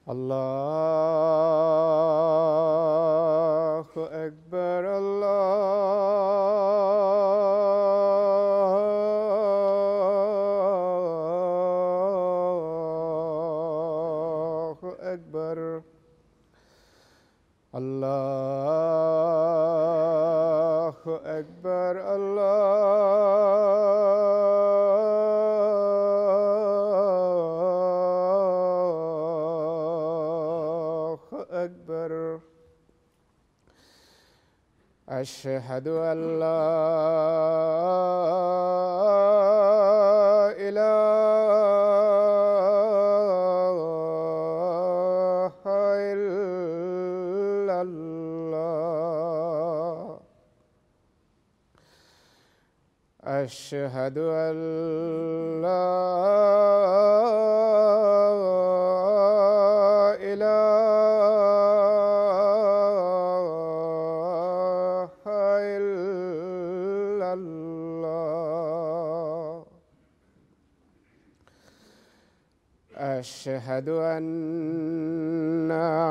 الله أكبر الله أكبر الله أكبر الله أكبر أشهد أن لا إله إلا الله أشهد أن لا إله إلا الله أشهد أن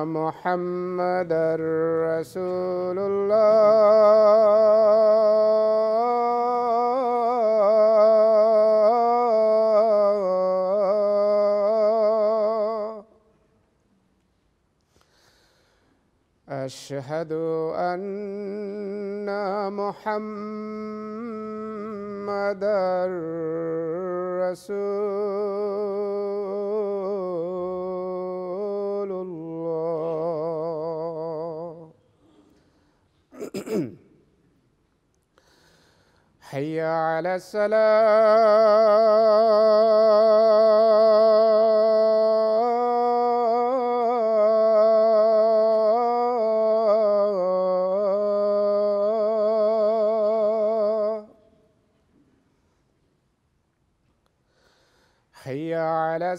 محمدًا رسول الله أشهد أن محمدًا رسول الله حي على الصلاة حي على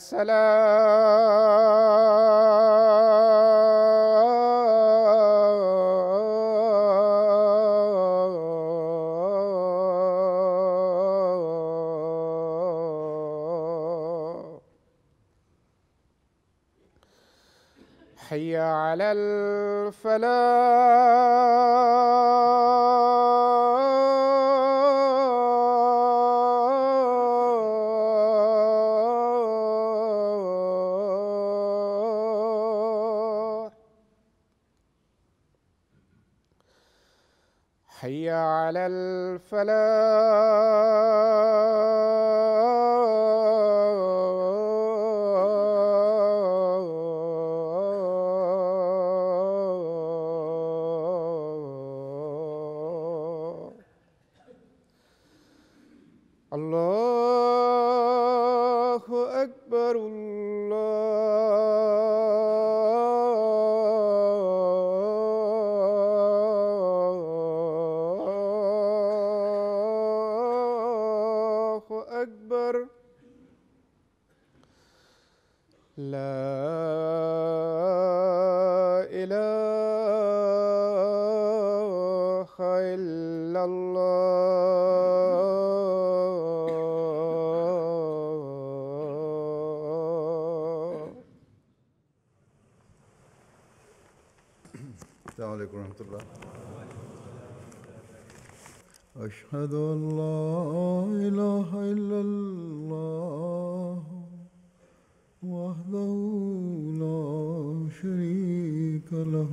الصلاة حي على الفلاح حي على الفلاح الله أكبر الله أكبر لا إله إلا الله. السلام عليكم ورحمة الله. أشهد أن لا إله إلا الله وحده لا شريك له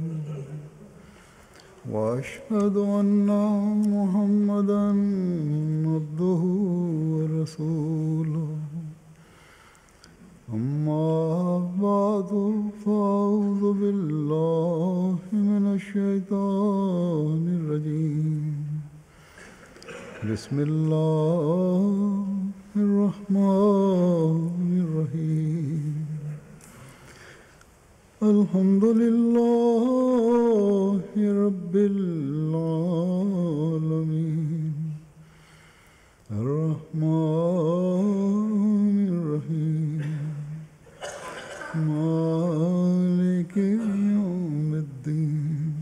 وأشهد أن محمدًا عبده ورسوله أما بعد فأعوذ بالله من الشيطان الرجيم بسم الله الرحمن الرحيم الحمد لله رب العالمين الرحمن الرحيم مالك يوم الدين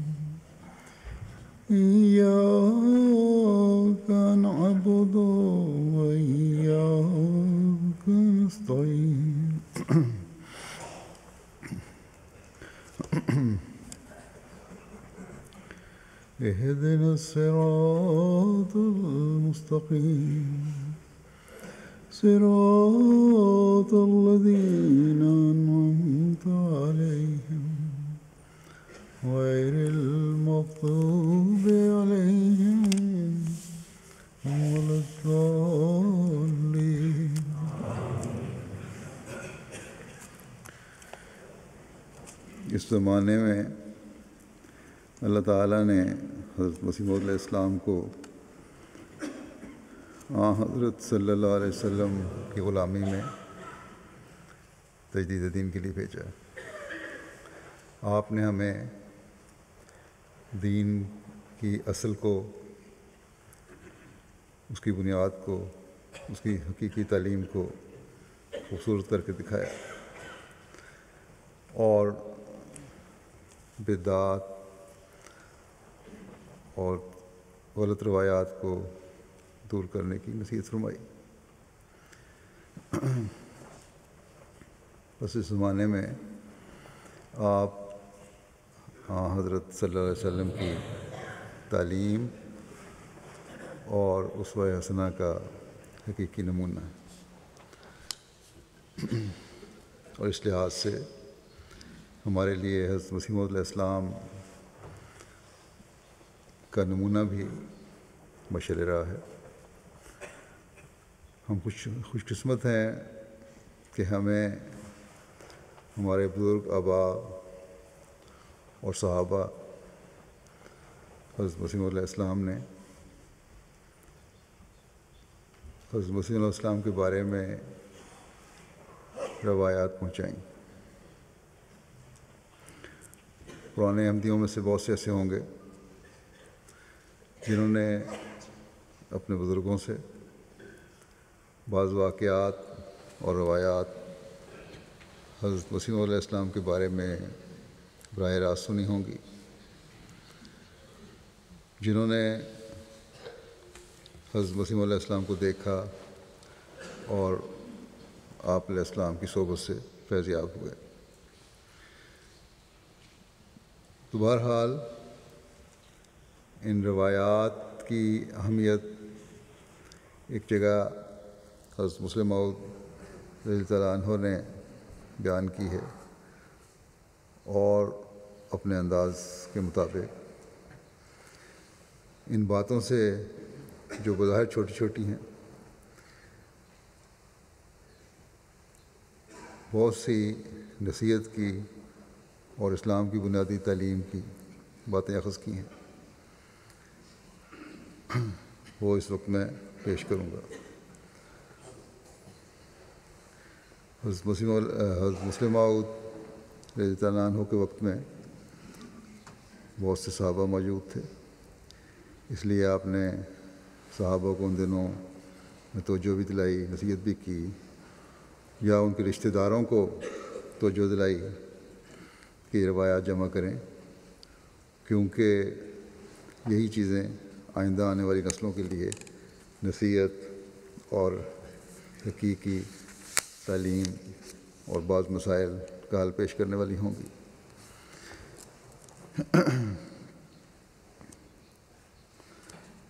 إياك نعبد وإياك نستعين اهدنا الصراط المستقيم صراط الذين أنعمت عليهم غير المغضوب عليهم ولا الضالين. اس زمانے میں اللہ تعالیٰ نے حضرت مسیح موعود علیہ السلام کو حضرت صلی اللہ علیہ وسلم کی غلامی میں تجدید دین کے لیے بھیجا. آپ نے ہمیں دین کی اصل کو، اس کی بنیاد کو، اس کی حقیقی تعلیم کو خوبصورت کر کے دکھایا اور بدعات اور غلط روایات کو دور کرنے کی نصیحت فرمائی. بس اس زمانے میں آپ حضرت صلی اللہ علیہ وسلم کی تعلیم اور اسوہ حسنہ کا حقیقی نمونہ ہے، اور اس لحاظ سے ہمارے لیے حضرت مسیح موعود علیہ السلام کا نمونہ بھی بشر راہ ہے. ہم خوش قسمت ہیں کہ ہمیں ہمارے بزرگ آباء اور صحابہ حضرت مسیح موعود علیہ السلام نے حضرت مسیح علیہ السلام کے بارے میں روایات پہنچائیں. پرانے احمدیوں میں سے بہت سے ایسے ہوں گے جنہوں نے اپنے بزرگوں سے بعض واقعات اور روایات حضرت مسیح موعود علیہ السلام کے بارے میں براہ راست سنی ہوں گی. جنہوں نے حضرت مسیح موعود علیہ السلام کو دیکھا اور آپ علیہ السلام کی صحبت سے فیض یاب ہوئے. تو بہرحال ان روایات کی اہمیت ایک جگہ حضرت مسلم موعود رضی اللہ عنہ نے بیان کی ہے، اور اپنے انداز کے مطابق ان باتوں سے جو بظاہر چھوٹی چھوٹی ہیں، بہت سی نصیحت کی اور اسلام کی بنیادی تعلیم کی باتیں اخذ کی ہیں، وہ اس وقت میں پیش کروں گا. حضرت مسلم موعود رضی اللہ عنہ کے وقت میں بہت سے صحابہ موجود تھے، اس لیے آپ نے صحابہ کو ان دنوں میں توجہ بھی دلائی، نصیحت بھی کی، یا ان کے رشتہ داروں کو توجہ دلائی کہ یہ روایات جمع کریں، کیونکہ یہی چیزیں آئندہ آنے والی نسلوں کے لیے نصیحت اور حقیقی تعلیم اور بعض مسائل کا حل پیش کرنے والی ہوں گی.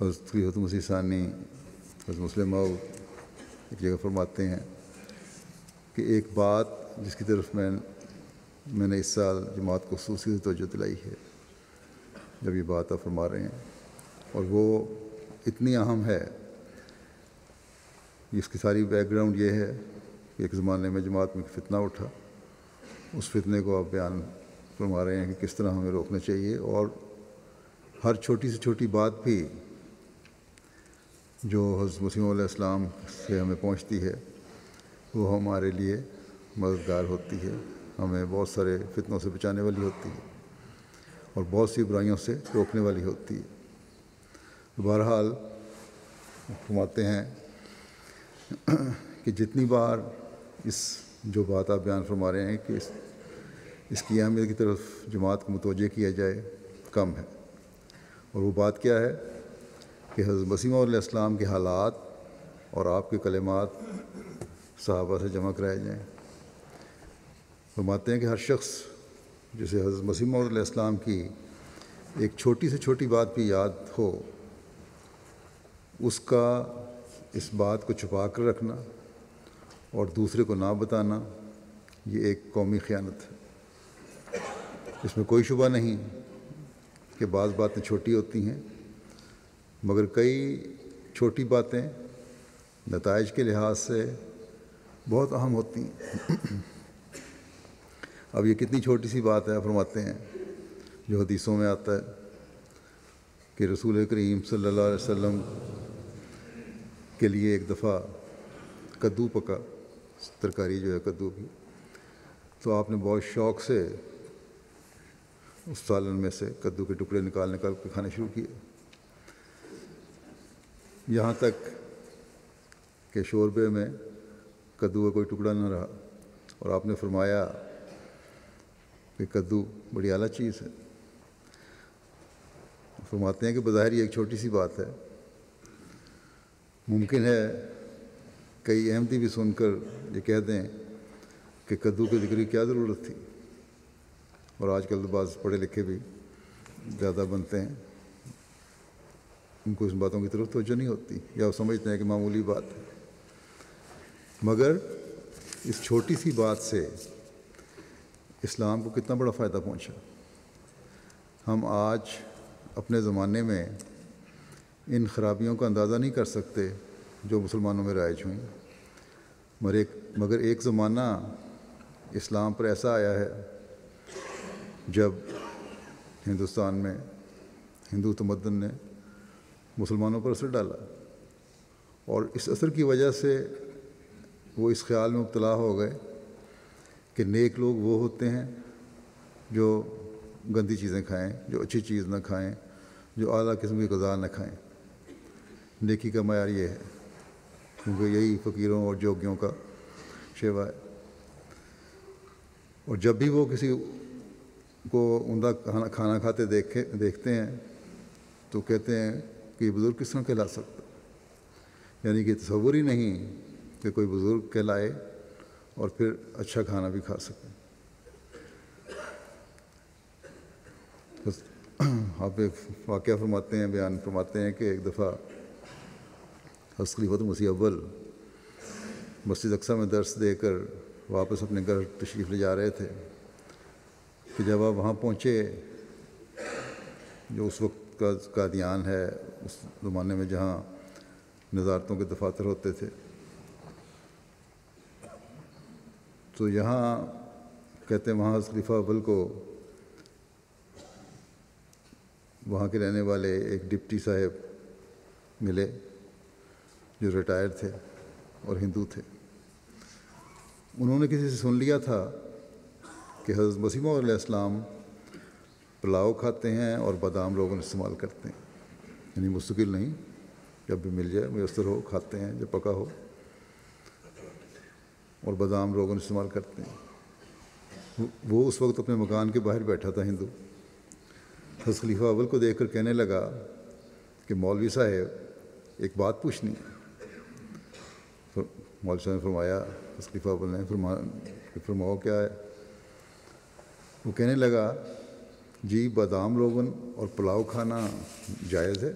حضرت مسیح ثانی حضرت مسلم موعود ایک جگہ فرماتے ہیں کہ ایک بات جس کی طرف میں نے اس سال جماعت کو خصوصی توجہ دلائی ہے جب یہ بات آپ فرما رہے ہیں، اور وہ اتنی اہم ہے، اس کی ساری بیک گراؤنڈ یہ ہے کہ ایک زمانے میں جماعت میں فتنہ اٹھا، اس فتنے کو آپ بیان فرما رہے ہیں کہ کس طرح ہمیں روکنا چاہیے، اور ہر چھوٹی سے چھوٹی بات بھی جو حضرت مسیح علیہ السلام سے ہمیں پہنچتی ہے وہ ہمارے لیے مددگار ہوتی ہے، ہمیں بہت سارے فتنوں سے بچانے والی ہوتی ہے اور بہت سی برائیوں سے روکنے والی ہوتی ہے. بہرحال فرماتے ہیں کہ جتنی بار اس جو بات آپ بیان فرما رہے ہیں کہ اس کی اہمیت کی طرف جماعت کو متوجہ کیا جائے کم ہے، اور وہ بات کیا ہے کہ حضرت مسیح علیہ السلام کے حالات اور آپ کے کلمات صحابہ سے جمع کرائے جائیں. فرماتے ہیں کہ ہر شخص جسے حضرت مسیح علیہ السلام کی ایک چھوٹی سے چھوٹی بات بھی یاد ہو اس کا اس بات کو چھپا کر رکھنا اور دوسرے کو نہ بتانا، یہ ایک قومی خیانت ہے۔ اس میں کوئی شبہ نہیں کہ بعض باتیں چھوٹی ہوتی ہیں، مگر کئی چھوٹی باتیں نتائج کے لحاظ سے بہت اہم ہوتی ہیں۔ اب یہ کتنی چھوٹی سی بات ہے، فرماتے ہیں جو حدیثوں میں آتا ہے کہ رسول کریم صلی اللہ علیہ وسلم کے لیے ایک دفعہ کدو پکا، ترکاری جو ہے کدو کی، تو آپ نے بہت شوق سے اس سالن میں سے کدو کے ٹکڑے نکال کے کھانے شروع کیے، یہاں تک کہ شوربے میں کدو کا کوئی ٹکڑا نہ رہا، اور آپ نے فرمایا کہ کدو بڑی اعلیٰ چیز ہے۔ فرماتے ہیں کہ بظاہر یہ ایک چھوٹی سی بات ہے، ممکن ہے کئی احمدی بھی سن کر یہ کہہ دیں کہ کدو کے ذکر کی کیا ضرورت تھی، اور آج کل تو بعض پڑھے لکھے بھی زیادہ بنتے ہیں، ان کو اس باتوں کی طرف توجہ نہیں ہوتی، یا وہ سمجھتے ہیں کہ معمولی بات ہے۔ مگر اس چھوٹی سی بات سے اسلام کو کتنا بڑا فائدہ پہنچا۔ ہم آج اپنے زمانے میں ان خرابیوں کا اندازہ نہیں کر سکتے جو مسلمانوں میں رائج ہوئیں، مگر ایک زمانہ اسلام پر ایسا آیا ہے جب ہندوستان میں ہندو تمدن نے مسلمانوں پر اثر ڈالا، اور اس اثر کی وجہ سے وہ اس خیال میں مبتلا ہو گئے کہ نیک لوگ وہ ہوتے ہیں جو گندی چیزیں کھائیں، جو اچھی چیز نہ کھائیں، جو اعلیٰ قسم کی غذا نہ کھائیں۔ نیکی کا معیار یہ ہے، کیونکہ یہی فقیروں اور جوگیوں کا شیوا ہے۔ اور جب بھی وہ کسی کو عمدہ کھانا کھاتے دیکھتے ہیں تو کہتے ہیں کہ یہ بزرگ کس طرح کہلا سکتا، یعنی کہ تصور ہی نہیں کہ کوئی بزرگ کہلائے اور پھر اچھا کھانا بھی کھا سکے۔ بس آپ ایک واقعہ فرماتے ہیں، بیان فرماتے ہیں کہ ایک دفعہ حضرت خلیفۃ مسیح اول مسجد اقصیٰ میں درس دے کر واپس اپنے گھر تشریف لے جا رہے تھے کہ جب آپ وہاں پہنچے، جو اس وقت کا قادیان ہے، اس زمانے میں جہاں نظارتوں کے دفاتر ہوتے تھے، تو یہاں کہتے ہیں وہاں حضرت خلیفہ اول کو وہاں کے رہنے والے ایک ڈپٹی صاحب ملے جو ریٹائر تھے اور ہندو تھے۔ انہوں نے کسی سے سن لیا تھا کہ حضرت مسیح موعود علیہ السلام پلاؤ کھاتے ہیں اور بادام روغن استعمال کرتے ہیں، یعنی مستقل نہیں، جب بھی مل جائے میسر ہو کھاتے ہیں، جب پکا ہو، اور بادام روغن استعمال کرتے ہیں۔ وہ اس وقت اپنے مکان کے باہر بیٹھا تھا ہندو، حضرت خلیفہ اول کو دیکھ کر کہنے لگا کہ مولوی صاحب ایک بات پوچھنی ہے۔ مولوی صاحب نے فرمایا، حضرت خلیفہ اول نے فرماؤ کیا ہے؟ وہ کہنے لگا جی بادام روغن اور پلاؤ کھانا جائز ہے؟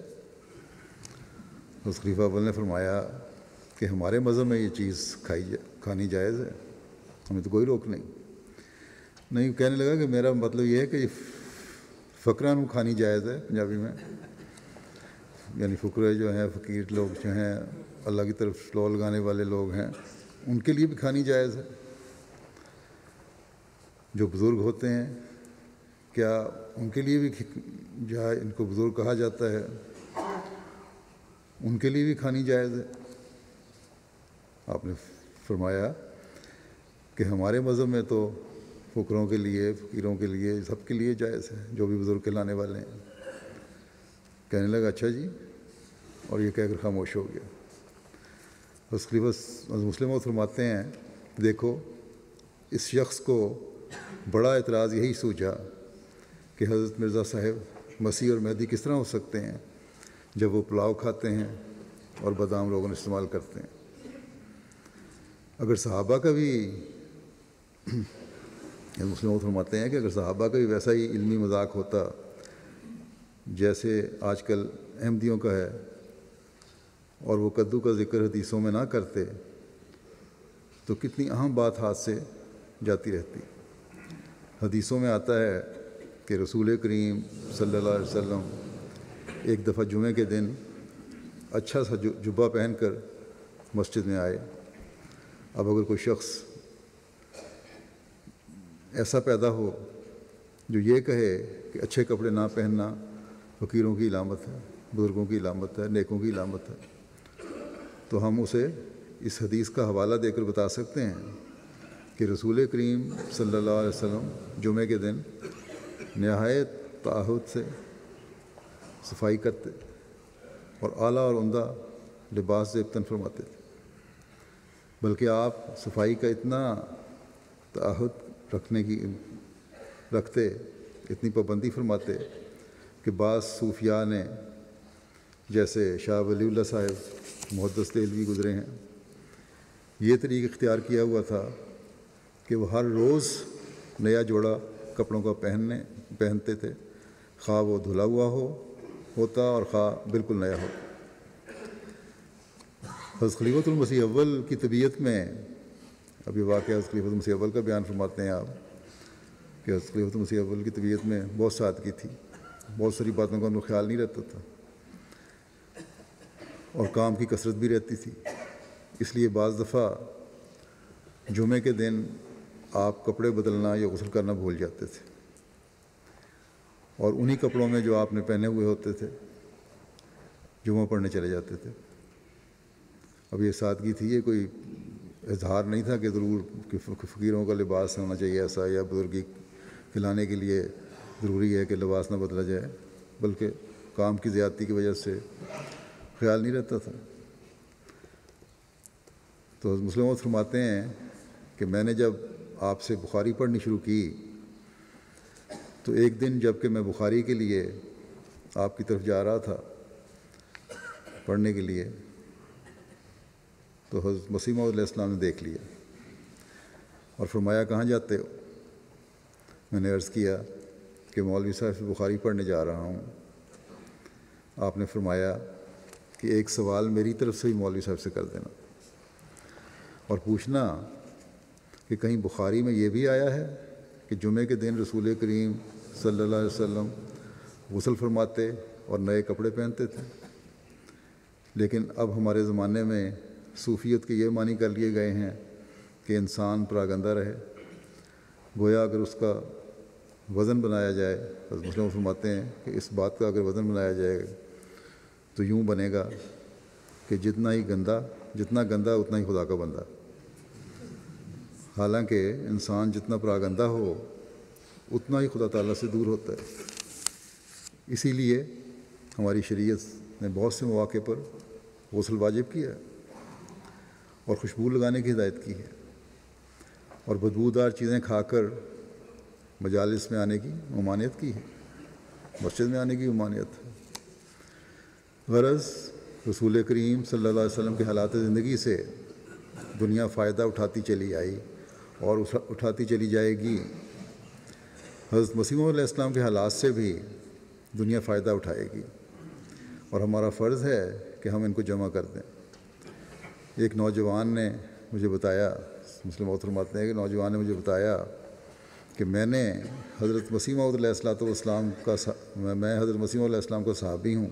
حضرت خلیفہ اول نے فرمایا کہ ہمارے مذہب میں یہ چیز کھانی جائز ہے، ہمیں تو کوئی روک نہیں۔ کہنے لگا کہ میرا مطلب یہ ہے کہ فقراں نو کھانی جائز ہے، پنجابی میں، یعنی فقرے جو ہیں، فقیر لوگ جو ہیں، اللہ کی طرف لو لگانے والے لوگ ہیں، ان کے لیے بھی کھانی جائز ہے۔ جو بزرگ ہوتے ہیں کیا ان کے لیے بھی جہاں ان کو بزرگ کہا جاتا ہے ان کے لیے بھی کھانی جائز ہے؟ آپ نے فرمایا کہ ہمارے مذہب میں تو فقروں کے لیے، فقیروں کے لیے، سب کے لیے جائز ہے، جو بھی بزرگ کہلانے والے ہیں۔ کہنے لگا اچھا جی، اور یہ کہہ کر خاموش ہو گیا۔ مسلم فرماتے ہیں دیکھو اس شخص کو بڑا اعتراض یہی سوچا کہ حضرت مرزا صاحب مسیح اور مہدی کس طرح ہو سکتے ہیں جب وہ پلاؤ کھاتے ہیں اور بادام روغن استعمال کرتے ہیں۔ اگر صحابہ کا بھی مسلم فرماتے ہیں کہ اگر صحابہ کا بھی ویسا ہی علمی مذاق ہوتا جیسے آج کل احمدیوں کا ہے اور وہ کدو کا ذکر حدیثوں میں نہ کرتے تو کتنی اہم بات ہاتھ سے جاتی رہتی۔ حدیثوں میں آتا ہے کہ رسول کریم صلی اللہ علیہ وسلم ایک دفعہ جمعے کے دن اچھا سا جبہ پہن کر مسجد میں آئے۔ اب اگر کوئی شخص ایسا پیدا ہو جو یہ کہے کہ اچھے کپڑے نہ پہننا فقیروں کی علامت ہے، بزرگوں کی علامت ہے، نیکوں کی علامت ہے، تو ہم اسے اس حدیث کا حوالہ دے کر بتا سکتے ہیں کہ رسول کریم صلی اللہ علیہ وسلم جمعے کے دن نہایت تعہد سے صفائی کرتے اور اعلیٰ اور عمدہ لباس زیبتاً فرماتے تھے، بلکہ آپ صفائی کا اتنا تعہد رکھتے، اتنی پابندی فرماتے کہ بعض صوفیاء نے، جیسے شاہ ولی اللہ صاحب محدث دہلوی گزرے ہیں، یہ طریقہ اختیار کیا ہوا تھا کہ وہ ہر روز نیا جوڑا کپڑوں کا پہنتے تھے، خواہ وہ دھلا ہوا ہوتا اور خواہ بالکل نیا ہو۔ حضرت خلیفۃ المسیح اول کی طبیعت میں، ابھی واقعہ حضرت خلیفۃ المسیح اول کا بیان فرماتے ہیں آپ کہ حضرت خلیفۃ المسیح اول کی طبیعت میں بہت سادگی تھی، بہت ساری باتوں کا ان کو خیال نہیں رہتا تھا اور کام کی کثرت بھی رہتی تھی، اس لیے بعض دفعہ جمعے کے دن آپ کپڑے بدلنا یا غسل کرنا بھول جاتے تھے اور انہی کپڑوں میں جو آپ نے پہنے ہوئے ہوتے تھے جمعہ پڑھنے چلے جاتے تھے۔ اب یہ سادگی تھی، یہ کوئی اظہار نہیں تھا کہ ضرور کہ فقیروں کا لباس ہونا چاہیے ایسا، یا بزرگی کھلانے کے لیے ضروری ہے کہ لباس نہ بدلا جائے، بلکہ کام کی زیادتی کی وجہ سے خیال نہیں رہتا تھا۔ تو مسلم موعود فرماتے ہیں کہ میں نے جب آپ سے بخاری پڑھنی شروع کی تو ایک دن جب کہ میں بخاری کے لیے آپ کی طرف جا رہا تھا پڑھنے کے لیے، تو حضرت مسیح موعود علیہ السلام نے دیکھ لیا اور فرمایا کہاں جاتے ہو؟ میں نے عرض کیا کہ مولوی صاحب سے بخاری پڑھنے جا رہا ہوں۔ آپ نے فرمایا کہ ایک سوال میری طرف سے بھی مولوی صاحب سے کر دینا اور پوچھنا کہ کہیں بخاری میں یہ بھی آیا ہے کہ جمعے کے دن رسول کریم صلی اللہ علیہ وسلم غسل فرماتے اور نئے کپڑے پہنتے تھے۔ لیکن اب ہمارے زمانے میں صوفیت کے یہ معنی کر لیے گئے ہیں کہ انسان پراگندہ رہے، گویا اگر اس کا وزن بنایا جائے، حضرت مسلم فرماتے ہیں کہ اس بات کا اگر وزن بنایا جائے تو یوں بنے گا کہ جتنا گندا اتنا ہی خدا کا بندہ۔ حالانکہ انسان جتنا پراگندہ ہو اتنا ہی خدا تعالیٰ سے دور ہوتا ہے۔ اسی لیے ہماری شریعت نے بہت سے مواقع پر غسل واجب کیا ہے اور خوشبو لگانے کی ہدایت کی ہے اور بدبودار چیزیں کھا کر مجالس میں آنے کی ممانعت کی ہے، مسجد میں آنے کی ممانعت ہے۔ غرض رسول کریم صلی اللہ علیہ وسلم کے حالات زندگی سے دنیا فائدہ اٹھاتی چلی آئی اور اٹھاتی چلی جائے گی۔ حضرت مسیح موعود علیہ السلام کے حالات سے بھی دنیا فائدہ اٹھائے گی اور ہمارا فرض ہے کہ ہم ان کو جمع کر دیں۔ ایک نوجوان نے مجھے بتایا، مسلم موعود فرماتے ہیں کہ نوجوان نے مجھے بتایا کہ میں نے حضرت مسیح موعود علیہ السلام کا صحابی ہوں،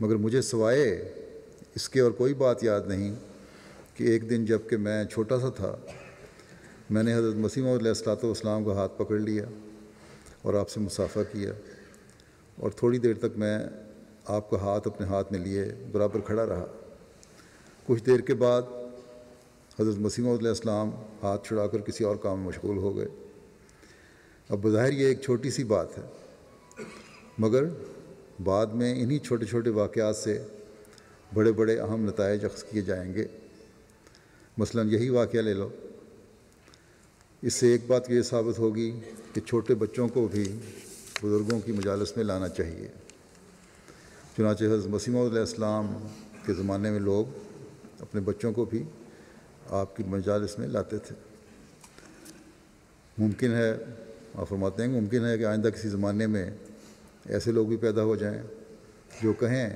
مگر مجھے سوائے اس کے اور کوئی بات یاد نہیں کہ ایک دن جب کہ میں چھوٹا سا تھا میں نے حضرت مسیح موعود علیہ السلام کا ہاتھ پکڑ لیا اور آپ سے مصافحہ کیا اور تھوڑی دیر تک میں آپ کا ہاتھ اپنے ہاتھ میں لیے برابر کھڑا رہا۔ کچھ دیر کے بعد حضرت مسیح موعود علیہ السلام ہاتھ چھڑا کر کسی اور کام میں مشغول ہو گئے۔ اب بظاہر یہ ایک چھوٹی سی بات ہے، مگر بعد میں انہی چھوٹے چھوٹے واقعات سے بڑے بڑے اہم نتائج اخذ کیے جائیں گے۔ مثلا یہی واقعہ لے لو، اس سے ایک بات یہ ثابت ہوگی کہ چھوٹے بچوں کو بھی بزرگوں کی مجالس میں لانا چاہیے۔ چنانچہ حضرت مسیح موعود علیہ السلام کے زمانے میں لوگ اپنے بچوں کو بھی آپ کی مجالس میں لاتے تھے۔ ممکن ہے، آپ فرماتے ہیں کہ ممکن ہے کہ آئندہ کسی زمانے میں ایسے لوگ بھی پیدا ہو جائیں جو کہیں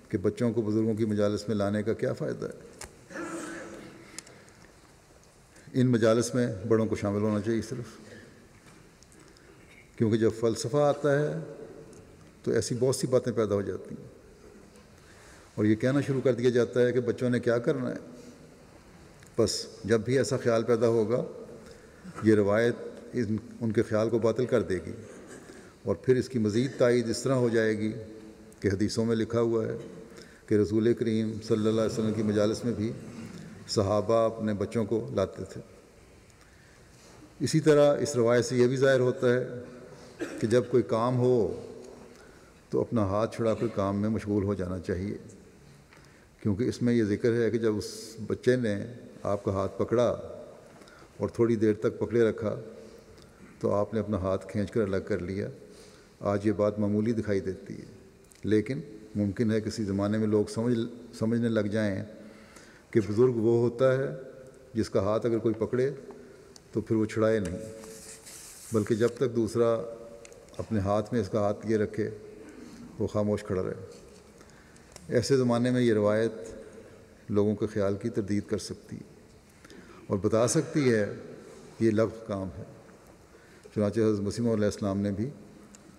کہ بچوں کو بزرگوں کی مجالس میں لانے کا کیا فائدہ ہے۔ ان مجالس میں بڑوں کو شامل ہونا چاہیے صرف، کیونکہ جب فلسفہ آتا ہے تو ایسی بہت سی باتیں پیدا ہو جاتی ہیں، اور یہ کہنا شروع کر دیا جاتا ہے کہ بچوں نے کیا کرنا ہے۔ بس جب بھی ایسا خیال پیدا ہوگا، یہ روایت ان کے خیال کو باطل کر دے گی، اور پھر اس کی مزید تائید اس طرح ہو جائے گی کہ حدیثوں میں لکھا ہوا ہے کہ رسول کریم صلی اللہ علیہ وسلم کی مجالس میں بھی صحابہ اپنے بچوں کو لاتے تھے۔ اسی طرح اس روایت سے یہ بھی ظاہر ہوتا ہے کہ جب کوئی کام ہو تو اپنا ہاتھ چھڑا کر کام میں مشغول ہو جانا چاہیے، کیونکہ اس میں یہ ذکر ہے کہ جب اس بچے نے آپ کا ہاتھ پکڑا اور تھوڑی دیر تک پکڑے رکھا تو آپ نے اپنا ہاتھ کھینچ کر الگ کر لیا۔ آج یہ بات معمولی دکھائی دیتی ہے، لیکن ممکن ہے کسی زمانے میں لوگ سمجھنے لگ جائیں کہ بزرگ وہ ہوتا ہے جس کا ہاتھ اگر کوئی پکڑے تو پھر وہ چھڑائے نہیں، بلکہ جب تک دوسرا اپنے ہاتھ میں اس کا ہاتھ یہ رکھے وہ خاموش کھڑا رہے۔ ایسے زمانے میں یہ روایت لوگوں کے خیال کی تردید کر سکتی ہے اور بتا سکتی ہے کہ یہ لغو کام ہے۔ چنانچہ حضرت مسیح موعود علیہ السلام نے بھی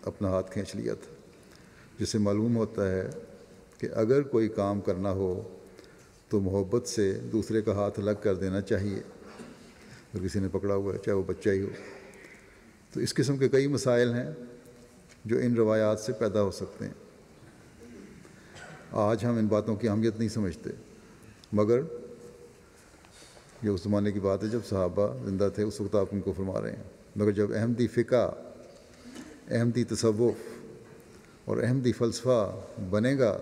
اپنا ہاتھ کھینچ لیا تھا، جس سے معلوم ہوتا ہے کہ اگر کوئی کام کرنا ہو تو محبت سے دوسرے کا ہاتھ الگ کر دینا چاہیے اگر کسی نے پکڑا ہوا ہے، چاہے وہ بچہ ہی ہو۔ تو اس قسم کے کئی مسائل ہیں جو ان روایات سے پیدا ہو سکتے ہیں۔ آج ہم ان باتوں کی اہمیت نہیں سمجھتے، مگر یہ اس زمانے کی بات ہے جب صحابہ زندہ تھے، اس وقت آپ ان کو فرما رہے ہیں۔ مگر جب احمدی فقہ، احمدی تصوف اور احمدی فلسفہ بنے گا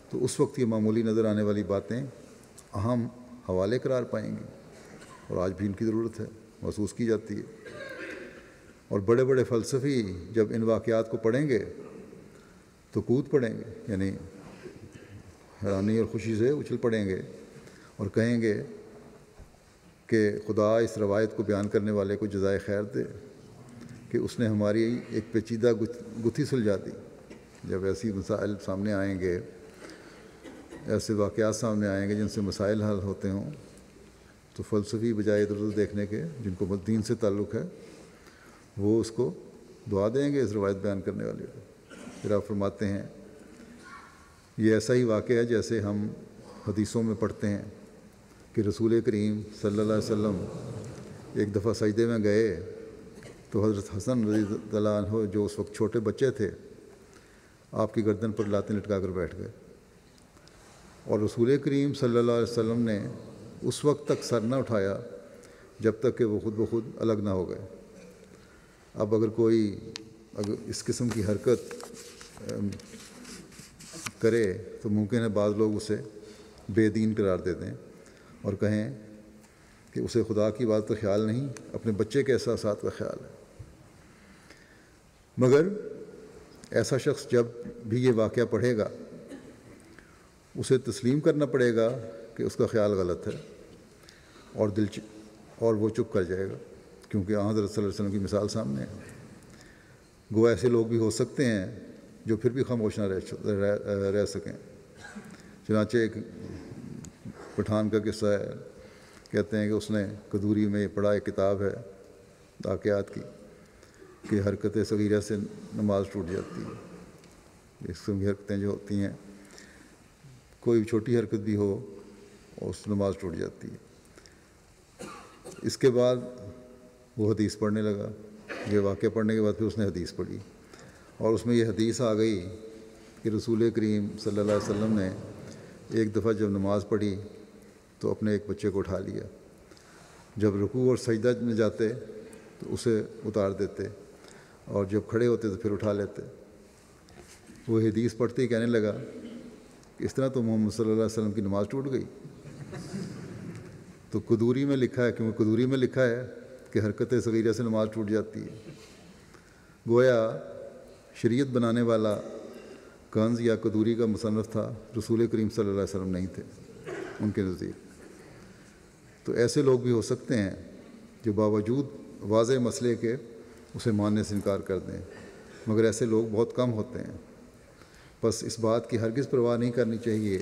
تو اس وقت یہ معمولی نظر آنے والی باتیں اہم حوالے قرار پائیں گی، اور آج بھی ان کی ضرورت ہے، محسوس کی جاتی ہے۔ اور بڑے بڑے فلسفی جب ان واقعات کو پڑھیں گے تو کود پڑیں گے، یعنی حیرانی اور خوشی سے اچھل پڑیں گے اور کہیں گے کہ خدا اس روایت کو بیان کرنے والے کو جزائے خیر دے کہ اس نے ہماری ایک پیچیدہ گتھی سلجھا دی۔ جب ایسی مسائل سامنے آئیں گے، ایسے واقعات سامنے آئیں گے جن سے مسائل حل ہوتے ہوں، تو فلسفی بجائے ادھر ادھر دیکھنے کے جن کو دین سے تعلق ہے وہ اس کو دعا دیں گے اس روایت بیان کرنے والے کو۔ پھر آپ فرماتے ہیں یہ ایسا ہی واقعہ ہے جیسے ہم حدیثوں میں پڑھتے ہیں کہ رسول کریم صلی اللہ علیہ وسلم ایک دفعہ سجدے میں گئے تو حضرت حسن رضی اللہ عنہ جو اس وقت چھوٹے بچے تھے آپ کی گردن پر لاتیں لٹکا کر بیٹھ گئے، اور رسول کریم صلی اللہ علیہ وسلم نے اس وقت تک سر نہ اٹھایا جب تک کہ وہ خود بخود الگ نہ ہو گئے۔ اب اگر اس قسم کی حرکت کرے تو ممکن ہے بعض لوگ اسے بے دین قرار دے دیں اور کہیں کہ اسے خدا کی بات کا خیال نہیں، اپنے بچے کے احساسات کا خیال ہے۔ مگر ایسا شخص جب بھی یہ واقعہ پڑھے گا اسے تسلیم کرنا پڑے گا کہ اس کا خیال غلط ہے، اور وہ چپ کر جائے گا، کیونکہ حضرت صلی اللہ علیہ وسلم کی مثال سامنے ہے۔ گو ایسے لوگ بھی ہو سکتے ہیں جو پھر بھی خاموش نہ رہ سکیں۔ چنانچہ ایک پٹھان کا قصہ ہے، کہتے ہیں کہ اس نے قدوری میں پڑھا، ایک کتاب ہے واقعات کی، کہ حرکت صغیرہ سے نماز ٹوٹ جاتی ہے۔ اس قسم کی حرکتیں جو ہوتی ہیں، کوئی چھوٹی حرکت بھی ہو اور اس نماز ٹوٹ جاتی ہے۔ اس کے بعد وہ حدیث پڑھنے لگا، یہ واقعہ پڑھنے کے بعد پھر اس نے حدیث پڑھی، اور اس میں یہ حدیث آ گئی کہ رسول کریم صلی اللہ علیہ وسلم نے ایک دفعہ جب نماز پڑھی تو اپنے ایک بچے کو اٹھا لیا، جب رکوع اور سجدہ میں جاتے تو اسے اتار دیتے، اور جب کھڑے ہوتے تو پھر اٹھا لیتے۔ وہ حدیث پڑھتے ہی کہنے لگا کہ اس طرح تو محمد صلی اللہ علیہ وسلم کی نماز ٹوٹ گئی۔ تو قدوری میں لکھا ہے، کیونکہ قدوری میں لکھا ہے کہ حرکت صغیرہ سے نماز ٹوٹ جاتی ہے۔ گویا شریعت بنانے والا کنز یا قدوری کا مصنف تھا، رسول کریم صلی اللہ علیہ وسلم نہیں تھے ان کے نزدیک۔ تو ایسے لوگ بھی ہو سکتے ہیں جو باوجود واضح مسئلے کے اسے ماننے سے انکار کر دیں، مگر ایسے لوگ بہت کم ہوتے ہیں. بس اس بات کی ہرگز پرواہ نہیں کرنی چاہیے.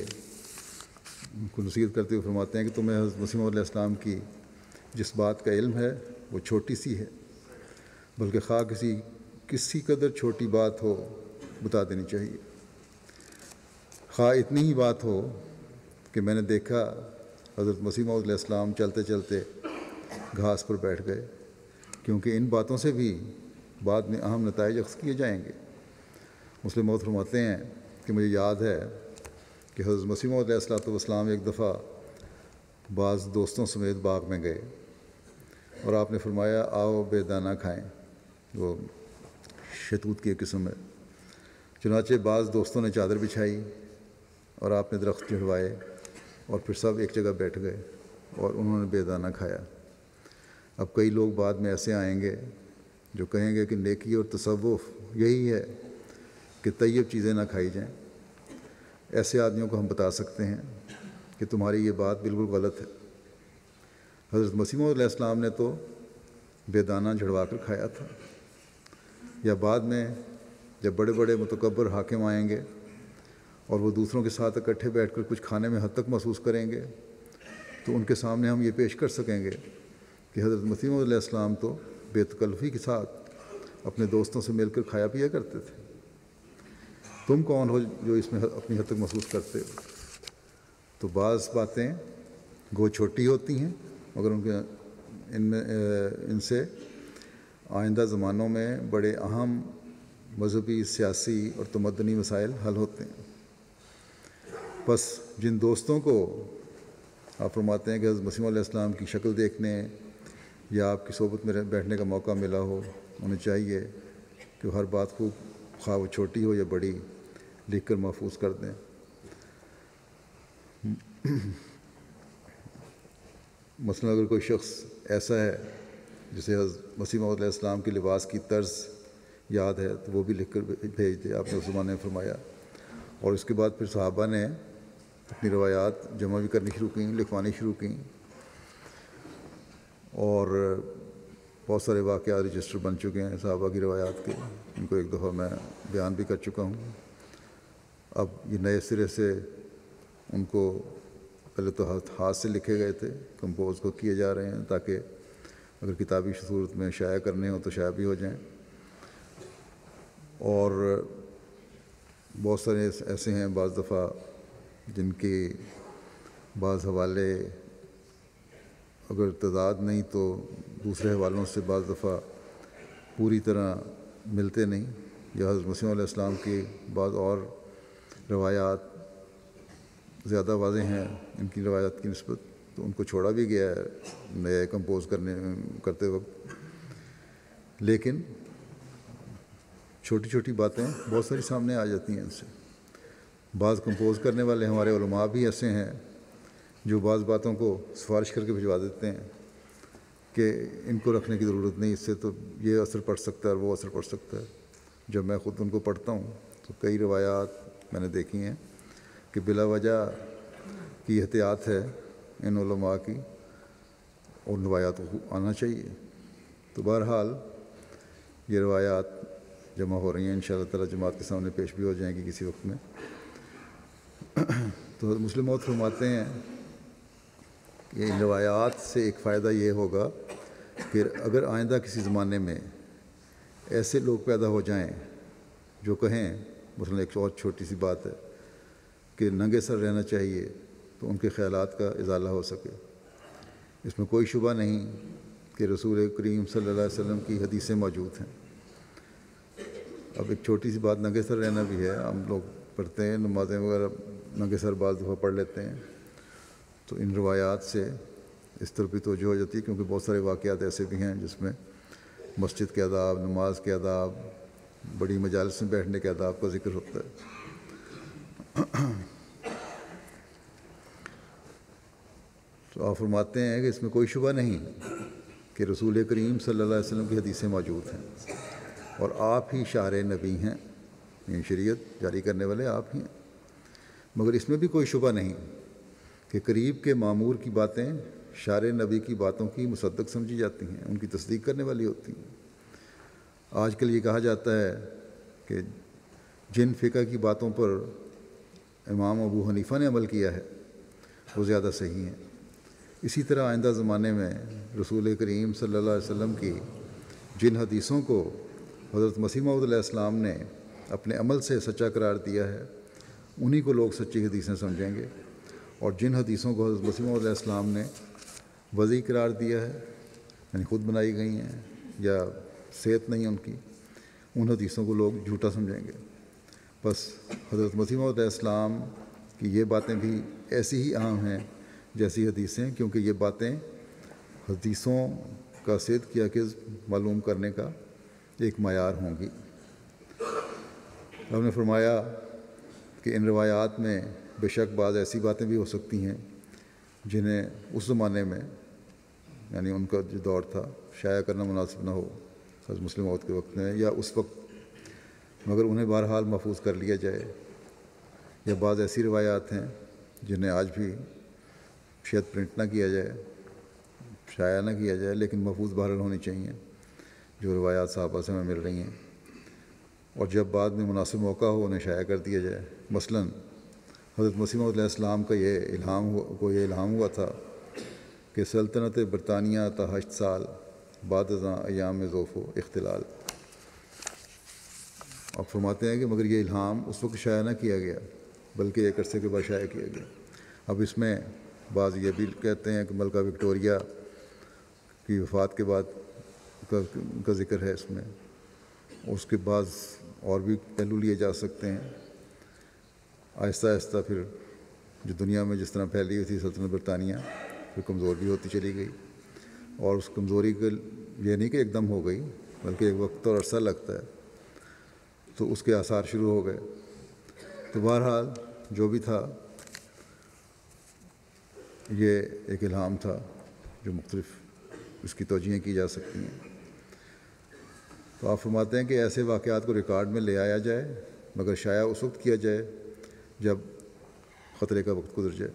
ان کو نصیحت کرتے ہوئے فرماتے ہیں کہ تمہیں حضرت مسیح موعود علیہ السلام کی جس بات کا علم ہے وہ چھوٹی سی ہے، بلکہ خواہ کسی قدر چھوٹی بات ہو بتا دینی چاہیے. خواہ اتنی ہی بات ہو کہ میں نے دیکھا حضرت مسیح موعود علیہ السلام چلتے چلتے گھاس پر بیٹھ گئے، کیونکہ ان باتوں سے بھی بعد میں اہم نتائج اخذ کیے جائیں گے. مسلم موعود فرماتے ہیں کہ مجھے یاد ہے کہ حضرت مسیح موعود علیہ السلام ایک دفعہ بعض دوستوں سمیت باغ میں گئے اور آپ نے فرمایا آؤ بے دانہ کھائیں. وہ شہتوت کی ایک قسم ہے. چنانچہ بعض دوستوں نے چادر بچھائی اور آپ نے درخت چڑھوائے اور پھر سب ایک جگہ بیٹھ گئے اور انہوں نے بے دانہ کھایا. اب کئی لوگ بعد میں ایسے آئیں گے جو کہیں گے کہ نیکی اور تصوف یہی ہے کہ طیب چیزیں نہ کھائی جائیں. ایسے آدمیوں کو ہم بتا سکتے ہیں کہ تمہاری یہ بات بالکل غلط ہے. حضرت مسیح موعود علیہ السلام نے تو بے دانہ جھڑوا کر کھایا تھا. یا بعد میں جب بڑے بڑے متکبر حاکم آئیں گے اور وہ دوسروں کے ساتھ اکٹھے بیٹھ کر کچھ کھانے میں حد تک محسوس کریں گے تو ان کے سامنے ہم یہ پیش کر سکیں گے کہ حضرت مسیح موعود علیہ السلام تو بے تکلفی کے ساتھ اپنے دوستوں سے مل کر کھایا پیا کرتے تھے. تم کون ہو جو اس میں اپنی حد تک محسوس کرتے ہو؟ تو بعض باتیں گو چھوٹی ہوتی ہیں مگر ان سے آئندہ زمانوں میں بڑے اہم مذہبی، سیاسی اور تمدنی مسائل حل ہوتے ہیں. بس جن دوستوں کو آپ فرماتے ہیں کہ حضرت مسیح علیہ السلام کی شکل دیکھنے یا آپ کی صحبت میں بیٹھنے کا موقع ملا ہو، انہیں چاہیے کہ وہ ہر بات خوب خواہ وہ چھوٹی ہو یا بڑی لکھ کر محفوظ کر دیں. مثلا اگر کوئی شخص ایسا ہے جسے حضرت مسیح موعود علیہ السلام کے لباس کی طرز یاد ہے تو وہ بھی لکھ کر بھیج دے، آپ نے اس زمانے میں فرمایا. اور اس کے بعد پھر صحابہ نے اپنی روایات جمع بھی کرنی شروع کیں، لکھوانی شروع کیں، اور بہت سارے واقعات رجسٹر بن چکے ہیں صحابہ کی روایات کے. ان کو ایک دفعہ میں بیان بھی کر چکا ہوں. اب یہ نئے سرے سے ان کو پہلے تو ہاتھ سے لکھے گئے تھے، کمپوز کو کیے جا رہے ہیں تاکہ اگر کتابی صورت میں شائع کرنے ہوں تو شائع بھی ہو جائیں. اور بہت سارے ایسے ہیں بعض دفعہ جن کے بعض حوالے اگر تضاد نہیں تو دوسرے حوالوں سے بعض دفعہ پوری طرح ملتے نہیں، یا حضرت مسیح علیہ السلام کی بعض اور روایات زیادہ واضح ہیں ان کی روایات کی نسبت، تو ان کو چھوڑا بھی گیا ہے نئے کمپوز کرتے وقت. لیکن چھوٹی چھوٹی باتیں بہت ساری سامنے آ جاتی ہیں ان سے. بعض کمپوز کرنے والے ہمارے علماء بھی ایسے ہیں جو بعض باتوں کو سفارش کر کے بھجوا دیتے ہیں کہ ان کو رکھنے کی ضرورت نہیں، اس سے تو یہ اثر پڑ سکتا ہے اور وہ اثر پڑ سکتا ہے. جب میں خود ان کو پڑھتا ہوں تو کئی روایات میں نے دیکھی ہیں کہ بلا وجہ کی احتیاط ہے ان علماء کی، اور روایات کو آنا چاہیے. تو بہرحال یہ روایات جمع ہو رہی ہیں، انشاءاللہ تعالی جماعت کے سامنے پیش بھی ہو جائیں گی کسی وقت میں. تو مسلم موعود فرماتے ہیں کہ ان روایات سے ایک فائدہ یہ ہوگا کہ اگر آئندہ کسی زمانے میں ایسے لوگ پیدا ہو جائیں جو کہیں، مثلا ایک اور چھوٹی سی بات ہے کہ ننگے سر رہنا چاہیے، تو ان کے خیالات کا ازالہ ہو سکے. اس میں کوئی شبہ نہیں کہ رسول کریم صلی اللہ علیہ وسلم کی حدیثیں موجود ہیں. اب ایک چھوٹی سی بات ننگے سر رہنا بھی ہے، ہم لوگ پڑھتے ہیں نمازیں وغیرہ ننگے سر بعض دفعہ پڑھ لیتے ہیں، تو ان روایات سے اس طرف بھی توجہ ہو جاتی ہے، کیونکہ بہت سارے واقعات ایسے بھی ہیں جس میں مسجد کے آداب، نماز کے آداب، بڑی مجالس میں بیٹھنے کے آداب کا ذکر ہوتا ہے. تو آپ فرماتے ہیں کہ اس میں کوئی شبہ نہیں کہ رسول کریم صلی اللہ علیہ وسلم کی حدیثیں موجود ہیں اور آپ ہی شارع نبی ہیں، یعنی شریعت جاری کرنے والے آپ ہی ہیں. مگر اس میں بھی کوئی شبہ نہیں کہ قریب کے مامور کی باتیں شارع نبی کی باتوں کی مصدق سمجھی جاتی ہیں، ان کی تصدیق کرنے والی ہوتی ہیں. آج کل یہ کہا جاتا ہے کہ جن فقہ کی باتوں پر امام ابو حنیفہ نے عمل کیا ہے وہ زیادہ صحیح ہیں۔ اسی طرح آئندہ زمانے میں رسول کریم صلی اللہ علیہ وسلم کی جن حدیثوں کو حضرت مسیح موعود علیہ السلام نے اپنے عمل سے سچا قرار دیا ہے انہی کو لوگ سچی حدیثیں سمجھیں گے، اور جن حدیثوں کو حضرت مسیح موعود علیہ السلام نے وضعی قرار دیا ہے یعنی خود بنائی گئی ہیں یا صحت نہیں ان کی، ان حدیثوں کو لوگ جھوٹا سمجھیں گے۔ بس حضرت مسیح موعود علیہ السلام کی یہ باتیں بھی ایسی ہی اہم ہیں جیسی حدیثیں، کیونکہ یہ باتیں حدیثوں کا صدق یا کذب معلوم کرنے کا ایک معیار ہوں گی۔ آپ نے فرمایا کہ ان روایات میں بے شک بعض ایسی باتیں بھی ہو سکتی ہیں جنہیں اس زمانے میں یعنی ان کا جو دور تھا شائع کرنا مناسب نہ ہو حضرت مسلم موعود کے وقت میں یا اس وقت، مگر انہیں بہرحال محفوظ کر لیا جائے۔ یا بعض ایسی روایات ہیں جنہیں آج بھی شاید پرنٹ نہ کیا جائے، شائع نہ کیا جائے، لیکن محفوظ بہرحال ہونی چاہیے، جو روایات صحابہ سے ہمیں مل رہی ہیں، اور جب بعد میں مناسب موقع ہو انہیں شائع کر دیا جائے۔ مثلاً حضرت مسیح موعود علیہ السلام کا یہ الہام ہوا تھا کہ سلطنت برطانیہ تا 8 سال بعد ازاں ایام ذوف و اختلال۔ آپ فرماتے ہیں کہ مگر یہ الہام اس وقت شائع نہ کیا گیا بلکہ ایک عرصے کے بعد شائع کیا گیا۔ اب اس میں بعض یہ بھی کہتے ہیں کہ ملکہ وکٹوریہ کی وفات کے بعد کا ذکر ہے اس میں، اس کے بعد اور بھی پہلو لیے جا سکتے ہیں۔ آہستہ آہستہ پھر جو دنیا میں جس طرح پھیلی ہوئی تھی سلطنت برطانیہ پھر کمزور بھی ہوتی چلی گئی، اور اس کمزوری کے یہ نہیں کہ ایک دم ہو گئی بلکہ ایک وقت اور عرصہ لگتا ہے، تو اس کے آثار شروع ہو گئے۔ تو بہرحال جو بھی تھا یہ ایک الہام تھا جو مختلف اس کی توجیہیں کی جا سکتی ہیں۔ تو آپ فرماتے ہیں کہ ایسے واقعات کو ریکارڈ میں لے آیا جائے مگر شائع اس وقت کیا جائے جب خطرے کا وقت گزر جائے۔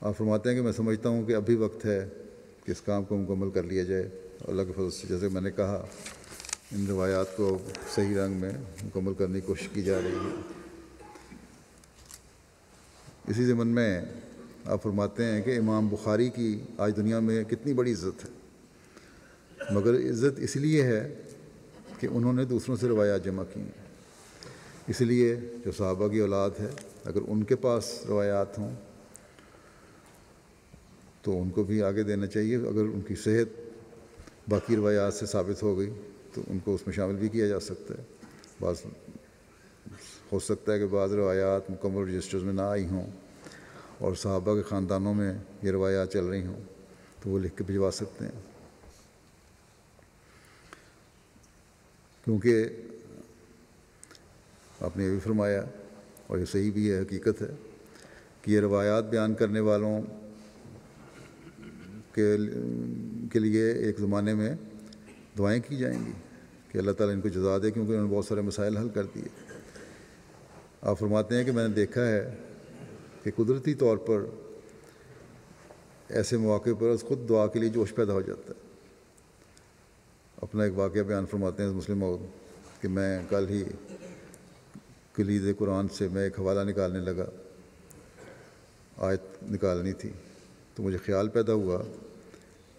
آپ فرماتے ہیں کہ میں سمجھتا ہوں کہ ابھی وقت ہے کہ اس کام کو مکمل کر لیا جائے۔ اللہ کے فضل سے جیسے میں نے کہا ان روایات کو صحیح رنگ میں مکمل کرنے کی کوشش کی جا رہی ہے۔ اسی ضمن میں آپ فرماتے ہیں کہ امام بخاری کی آج دنیا میں کتنی بڑی عزت ہے، مگر عزت اس لیے ہے کہ انہوں نے دوسروں سے روایات جمع کی ہیں۔ اس لیے جو صحابہ کی اولاد ہے اگر ان کے پاس روایات ہوں تو ان کو بھی آگے دینا چاہیے۔ اگر ان کی صحت باقی روایات سے ثابت ہو گئی تو ان کو اس میں شامل بھی کیا جا سکتا ہے۔ بعض ہو سکتا ہے کہ بعض روایات مکمل رجسٹرز میں نہ آئی ہوں اور صحابہ کے خاندانوں میں یہ روایات چل رہی ہوں تو وہ لکھ کے بھجوا سکتے ہیں، کیونکہ آپ نے یہ بھی فرمایا اور یہ صحیح بھی ہے، حقیقت ہے کہ یہ روایات بیان کرنے والوں کے لیے ایک زمانے میں دعائیں کی جائیں گی کہ اللہ تعالیٰ ان کو جزا دے، کیونکہ انہوں نے بہت سارے مسائل حل کر دیے۔ آپ فرماتے ہیں کہ میں نے دیکھا ہے کہ قدرتی طور پر ایسے مواقع پر خود دعا کے لیے جوش پیدا ہو جاتا ہے۔ اپنا ایک واقعہ بیان فرماتے ہیں مسلم موعود کہ میں کل ہی کلید قرآن سے میں ایک حوالہ نکالنے لگا، آیت نکالنی تھی، تو مجھے خیال پیدا ہوا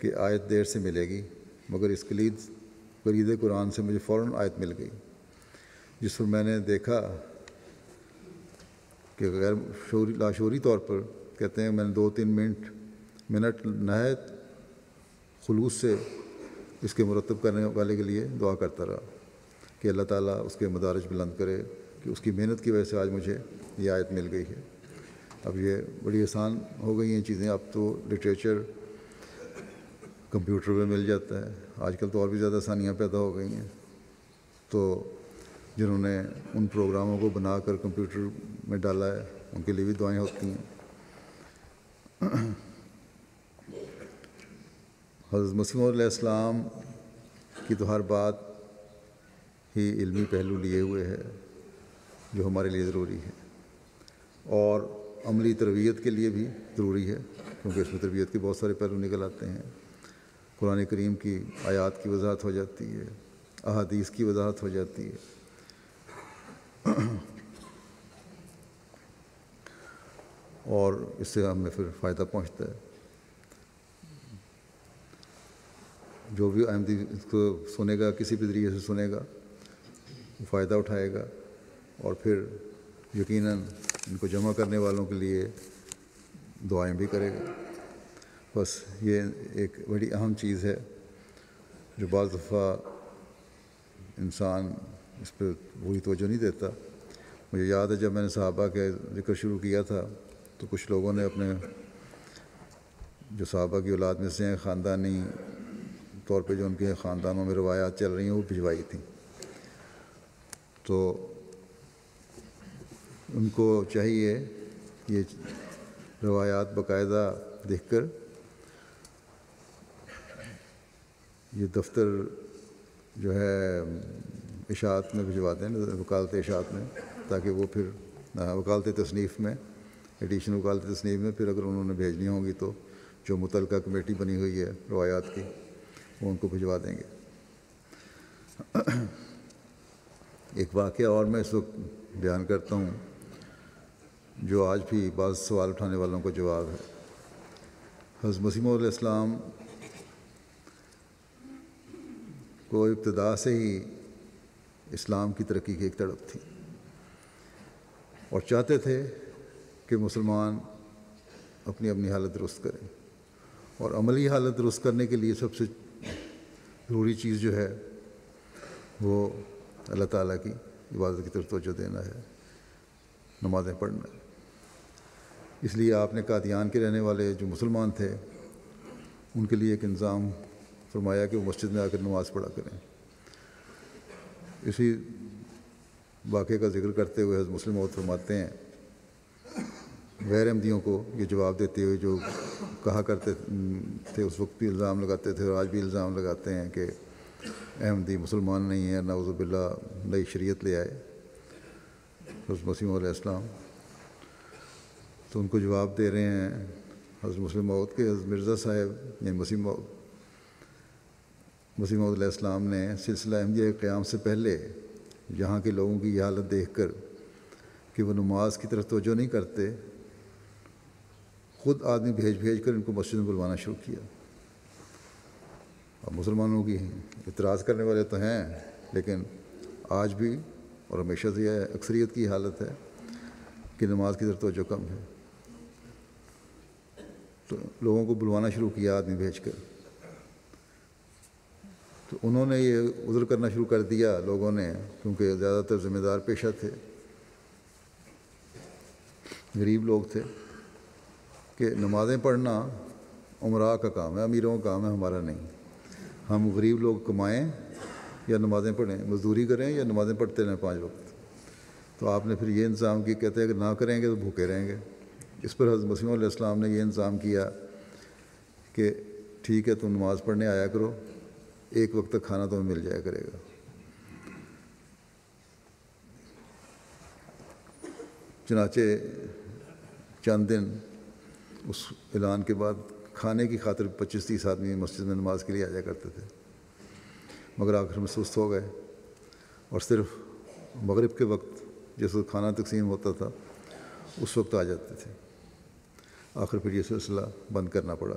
کہ آیت دیر سے ملے گی، مگر اس کلید قرآن سے مجھے فوراً آیت مل گئی، جس پر میں نے دیکھا کہ غیر لاشعوری طور پر کہتے ہیں میں نے 2-3 منٹ نہایت خلوص سے اس کے مرتب کرنے والے کے لیے دعا کرتا رہا کہ اللہ تعالیٰ اس کے مدارج بلند کرے، کہ اس کی محنت کی وجہ سے آج مجھے یہ آیت مل گئی ہے۔ اب یہ بڑی آسان ہو گئی ہیں چیزیں، اب تو لٹریچر کمپیوٹر پہ مل جاتا ہے، آج کل تو اور بھی زیادہ آسانیاں پیدا ہو گئی ہیں۔ تو جنہوں نے ان پروگراموں کو بنا کر کمپیوٹر میں ڈالا ہے ان کے لیے بھی دعائیں ہوتی ہیں۔ حضرت مسیح موعود علیہ السلام کی تو ہر بات ہی علمی پہلو لیے ہوئے ہے جو ہمارے لیے ضروری ہے، اور عملی تربیت کے لیے بھی ضروری ہے، کیونکہ اس میں تربیت کے بہت سارے پہلو نکل آتے ہیں۔ قرآن کریم کی آیات کی وضاحت ہو جاتی ہے، احادیث کی وضاحت ہو جاتی ہے، اور اس سے ہمیں پھر فائدہ پہنچتا ہے. جو بھی احمدی اس کو سنے گا کسی بھی ذریعے سے سنے گا وہ فائدہ اٹھائے گا اور پھر یقیناً ان کو جمع کرنے والوں کے لیے دعائیں بھی کرے گا. بس یہ ایک بڑی اہم چیز ہے جو بعض دفعہ انسان اس پہ پوری توجہ نہیں دیتا. مجھے یاد ہے جب میں نے صحابہ کے ذکر شروع کیا تھا تو کچھ لوگوں نے اپنے جو صحابہ کی اولاد میں سے ہیں خاندانی طور پہ جو ان کے خاندانوں میں روایات چل رہی ہیں وہ بھجوائی تھیں. تو ان کو چاہیے یہ روایات باقاعدہ دیکھ کر یہ دفتر جو ہے اشاعت میں بھجوا دیں, وکالت اشاعت میں, تاکہ وہ پھر وکالت تصنیف میں ایڈیشن وکالت تصنیف میں پھر اگر انہوں نے بھیجنی ہوں گی تو جو متعلقہ کمیٹی بنی ہوئی ہے روایات کی وہ ان کو بھجوا دیں گے. ایک واقعہ اور میں اس وقت بیان کرتا ہوں جو آج بھی بعض سوال اٹھانے والوں کو جواب ہے. حضرت مسیح موعود علیہ السلام کو ابتدا سے ہی اسلام کی ترقی کی ایک تڑپ تھی اور چاہتے تھے کہ مسلمان اپنی اپنی حالت درست کریں, اور عملی حالت درست کرنے کے لیے سب سے ضروری چیز جو ہے وہ اللہ تعالیٰ کی عبادت کی طرف توجہ دینا ہے, نمازیں پڑھنا ہے. اس لیے آپ نے قادیان کے رہنے والے جو مسلمان تھے ان کے لیے ایک انضام فرمایا کہ وہ مسجد میں آ کر نماز پڑھا کریں. اسی واقعے کا ذکر کرتے ہوئے حضرت مسلم موعود فرماتے ہیں غیر احمدیوں کو یہ جواب دیتے ہوئے جو کہا کرتے تھے اس وقت بھی الزام لگاتے تھے اور آج بھی الزام لگاتے ہیں کہ احمدی مسلمان نہیں ہے, نعوذ باللہ نئی شریعت لے آئے حضرت مسیح موعود علیہ السلام, تو ان کو جواب دے رہے ہیں حضرت مسلم موعود کے حضرت مرزا صاحب یعنی مسیح موعود علیہ السلام نے سلسلہ احمدیہ کے قیام سے پہلے یہاں کے لوگوں کی یہ حالت دیکھ کر کہ وہ نماز کی طرف توجہ نہیں کرتے, خود آدمی بھیج کر ان کو مسجد میں بلوانا شروع کیا. اب مسلمانوں کی اعتراض کرنے والے تو ہیں لیکن آج بھی اور ہمیشہ سے یہ اکثریت کی حالت ہے کہ نماز کی طرف توجہ کم ہے. تو لوگوں کو بلوانا شروع کیا آدمی بھیج کر, تو انہوں نے یہ عذر کرنا شروع کر دیا لوگوں نے, کیونکہ زیادہ تر ذمہ دار پیشہ تھے, غریب لوگ تھے, کہ نمازیں پڑھنا عمراء کا کام ہے, امیروں کا کام ہے, ہمارا نہیں. ہم غریب لوگ کمائیں یا نمازیں پڑھیں, مزدوری کریں یا نمازیں پڑھتے رہیں 5 وقت. تو آپ نے پھر یہ انتظام کیا, کہتے ہیں کہ نہ کریں گے تو بھوکے رہیں گے. اس پر حضرت مسیح علیہ السلام نے یہ انتظام کیا کہ ٹھیک ہے تم نماز پڑھنے آیا کرو, 1 وقت تک کھانا تمہیں مل جایا کرے گا. چنانچہ چند دن اس اعلان کے بعد کھانے کی خاطر 25-30 آدمی مسجد میں نماز کے لیے آ جایا کرتے تھے, مگر آخر میں سست ہو گئے اور صرف مغرب کے وقت جس وقت کھانا تقسیم ہوتا تھا اس وقت آ جاتے تھے. آخر پھر یہ سلسلہ بند کرنا پڑا.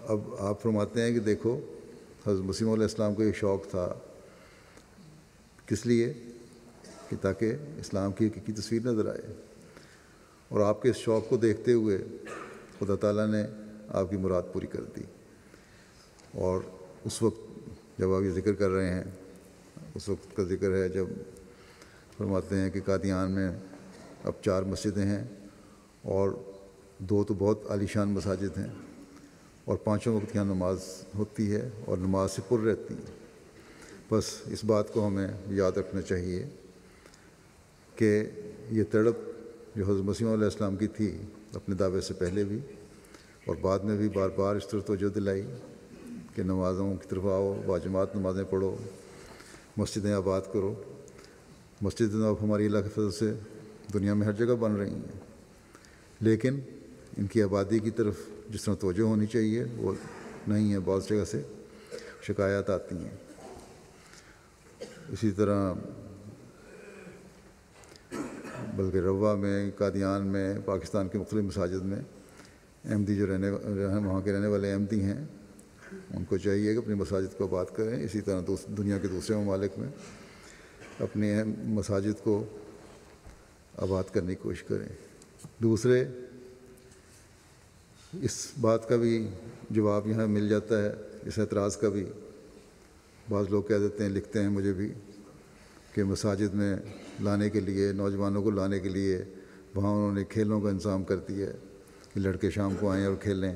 اب آپ فرماتے ہیں کہ دیکھو حضرت مسیح علیہ السلام کو یہ شوق تھا, کس لیے کہ تاکہ اسلام کی حقیقی تصویر نظر آئے, اور آپ کے اس شوق کو دیکھتے ہوئے خدا تعالیٰ نے آپ کی مراد پوری کر دی. اور اس وقت جب آپ یہ ذکر کر رہے ہیں اس وقت کا ذکر ہے جب فرماتے ہیں کہ قادیان میں اب 4 مسجدیں ہیں اور 2 تو بہت عالیشان مساجد ہیں اور 5 وقت یہاں نماز ہوتی ہے اور نماز سے پر رہتی ہیں. بس اس بات کو ہمیں یاد رکھنا چاہیے کہ یہ تڑپ جو حضرت مسیح علیہ السلام کی تھی اپنے دعوے سے پہلے بھی اور بعد میں بھی بار بار اس طرح توجہ دلائی کہ نمازوں کی طرف آؤ, باجماعت نمازیں پڑھو, مسجدیں آباد کرو. مسجدیں اب ہماری اللہ کے فضل سے دنیا میں ہر جگہ بن رہی ہیں, لیکن ان کی آبادی کی طرف جس طرح توجہ ہونی چاہیے وہ نہیں ہے. بعض جگہ سے شکایات آتی ہیں. اسی طرح بلکہ روا میں، قادیان میں، پاکستان کے مختلف مساجد میں احمدی جو وہاں کے رہنے والے احمدی ہیں ان کو چاہیے کہ اپنی مساجد کو آباد کریں. اسی طرح دنیا کے دوسرے ممالک میں اپنی مساجد کو آباد کرنے کی کوشش کریں. دوسرے اس بات کا بھی جواب یہاں مل جاتا ہے، اس اعتراض کا بھی. بعض لوگ کہہ دیتے ہیں، لکھتے ہیں مجھے بھی، کہ مساجد میں لانے کے لیے، نوجوانوں کو لانے کے لیے وہاں انہوں نے کھیلوں کا انتظام کر دیا ہے کہ لڑکے شام کو آئیں اور کھیلیں،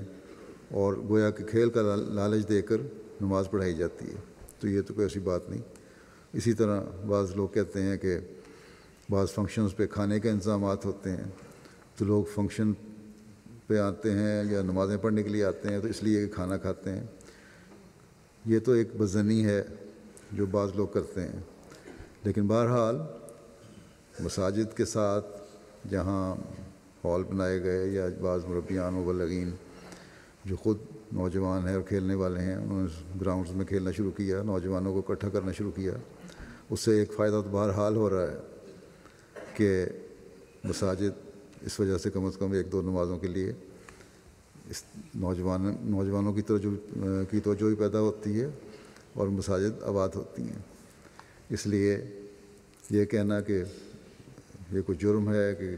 اور گویا کہ کھیل کا لالچ دے کر نماز پڑھائی جاتی ہے. تو یہ تو کوئی ایسی بات نہیں. اسی طرح بعض لوگ کہتے ہیں کہ بعض فنکشنز پہ کھانے کے انتظامات ہوتے ہیں، تو لوگ فنکشن پہ آتے ہیں یا نمازیں پڑھنے کے لیے آتے ہیں تو اس لیے کہ کھانا کھاتے ہیں. یہ تو ایک بدظنی ہے جو بعض لوگ کرتے ہیں. لیکن بہرحال مساجد کے ساتھ جہاں ہال بنائے گئے یا بعض مربیان مبلغین جو خود نوجوان ہیں اور کھیلنے والے ہیں، انہوں نے گراؤنڈز میں کھیلنا شروع کیا، نوجوانوں کو اکٹھا کرنا شروع کیا. اس سے ایک فائدہ تو بہرحال ہو رہا ہے کہ مساجد اس وجہ سے کم از کم 1-2 نمازوں کے لیے اس نوجوانوں کی توجہ بھی پیدا ہوتی ہے اور مساجد آباد ہوتی ہیں. اس لیے یہ کہنا کہ یہ کوئی جرم ہے کہ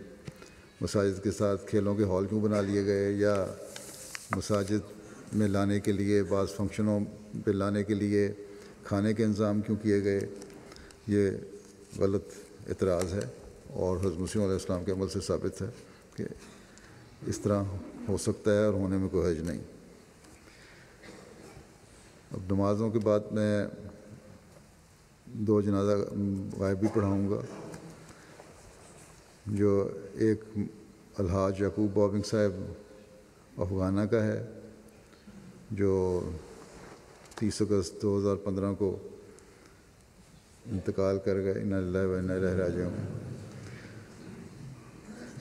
مساجد کے ساتھ کھیلوں کے ہال کیوں بنا لیے گئے، یا مساجد میں لانے کے لیے، بعض فنکشنوں پہ لانے کے لیے کھانے کے انتظام کیوں کیے گئے، یہ غلط اعتراض ہے اور حضرت مسیح علیہ السلام کے عمل سے ثابت ہے کہ اس طرح ہو سکتا ہے اور ہونے میں کوئی حرج نہیں. اب نمازوں کے بعد میں 2 جنازہ غائب بھی پڑھاؤں گا. جو ایک الحاج یعقوب بابنگ صاحب افغانہ کا ہے، جو 30 اگست 2015 کو انتقال کر گئے. انا للہ و انا الیہ راجعون.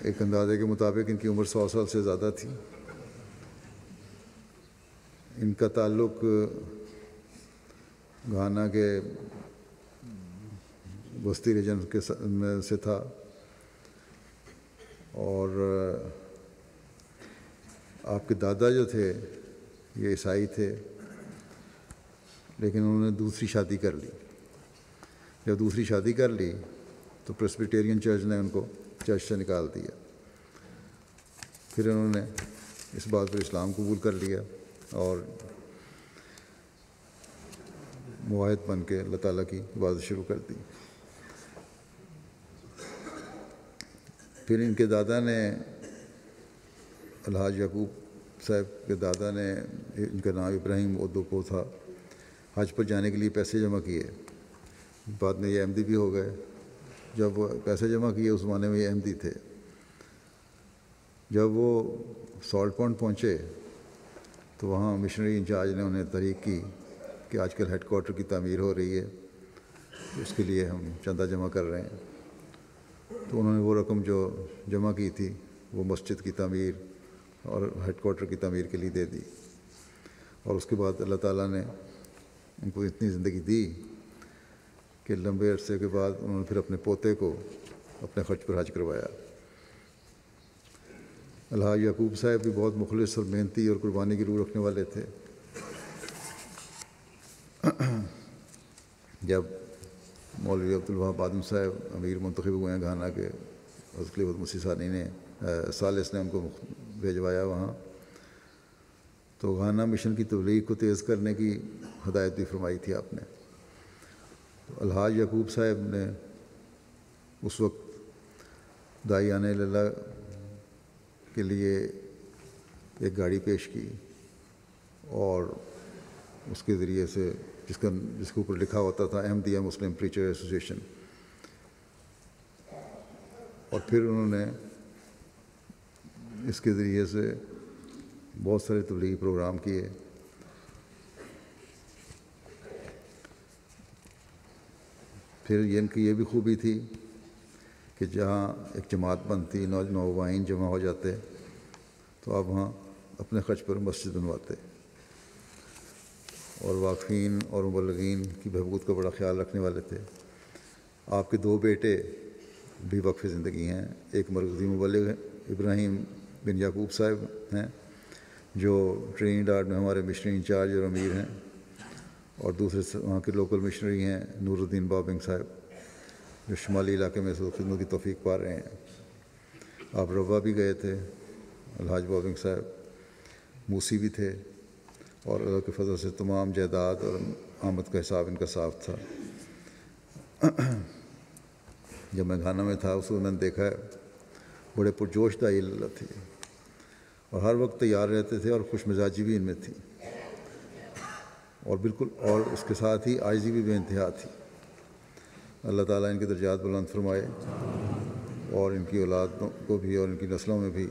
ایک اندازے کے مطابق ان کی عمر 100 سال سے زیادہ تھی. ان کا تعلق گھانا کے وسطی ریجن سے تھا، اور آپ کے دادا جو تھے یہ عیسائی تھے، لیکن انہوں نے دوسری شادی کر لی. جب دوسری شادی کر لی تو پریسبیٹیرین چرچ نے ان کو چرچ سے نکال دیا. پھر انہوں نے اس بات پر اسلام قبول کر لیا اور معاہد بن کے اللہ تعالیٰ کی عبادت شروع کر دی. پھر ان کے دادا نے، الحاج یعقوب صاحب کے دادا نے، ان کا نام ابراہیم اودوکو تھا، حج پر جانے کے لیے پیسے جمع کیے. بعد میں یہ احمدی بھی ہو گئے. جب وہ پیسے جمع کیے اس زمانے میں یہ احمدی تھے. جب وہ سالٹ پونڈ پہنچے تو وہاں مشنری انچارج نے انہیں تحریک کی کہ آج کل ہیڈ کوارٹر کی تعمیر ہو رہی ہے، اس کے لیے ہم چندہ جمع کر رہے ہیں. تو انہوں نے وہ رقم جو جمع کی تھی وہ مسجد کی تعمیر اور ہیڈ کوارٹر کی تعمیر کے لیے دے دی. اور اس کے بعد اللہ تعالیٰ نے ان کو اتنی زندگی دی کہ لمبے عرصے کے بعد انہوں نے پھر اپنے پوتے کو اپنے خرچ پر حج کروایا. الحاج یعقوب صاحب بھی بہت مخلص اور محنتی اور قربانی کی روح رکھنے والے تھے. جب مولوی عبدالوہاب آدم صاحب امیر منتخب ہوئے ہیں گھانا کے، حضرت خلیفۃ مسیح ثانی ثالث نے ان کو بھیجوایا وہاں، تو گھانا مشن کی تبلیغ کو تیز کرنے کی ہدایت بھی فرمائی تھی آپ نے. تو الحاج یعقوب صاحب نے اس وقت داعیان اللہ کے لیے ایک گاڑی پیش کی، اور اس کے ذریعے سے جس کے اوپر لکھا ہوتا تھا احمدیہ مسلم پریچر ایسوسیشن، اور پھر انہوں نے اس کے ذریعے سے بہت سارے تبلیغی پروگرام کیے. پھر ان کی یہ بھی خوبی تھی کہ جہاں ایک جماعت بنتی، نوجوان جمع ہو جاتے، تو آپ وہاں اپنے خرچ پر مسجد بنواتے. اور واقفین اور مبلغین کی بہبود کا بڑا خیال رکھنے والے تھے۔ آپ کے 2 بیٹے بھی وقف زندگی ہیں۔ ایک مرکزی مبلغ ابراہیم بن یعقوب صاحب ہیں جو ٹرینیڈاڈ میں ہمارے مشنری انچارج اور امیر ہیں، اور دوسرے وہاں کے لوکل مشنری ہیں نور الدین بابنگ صاحب جو شمالی علاقے میں خدمت کی توفیق پا رہے ہیں۔ آپ روا بھی گئے تھے، الحاج بابنگ صاحب موسی بھی تھے، اور اللہ کے فضل سے تمام جائیداد اور آمد کا حساب ان کا صاف تھا۔ جب میں گھانا میں تھا اس وقت میں نے دیکھا ہے بڑے پرجوش داعی اللہ تھے، اور ہر وقت تیار رہتے تھے، اور خوش مزاجی بھی ان میں تھی، اور بالکل اور اس کے ساتھ ہی عاجزی بھی بے انتہا تھی۔ اللہ تعالیٰ ان کے درجات بلند فرمائے، اور ان کی اولاد کو بھی اور ان کی نسلوں میں بھی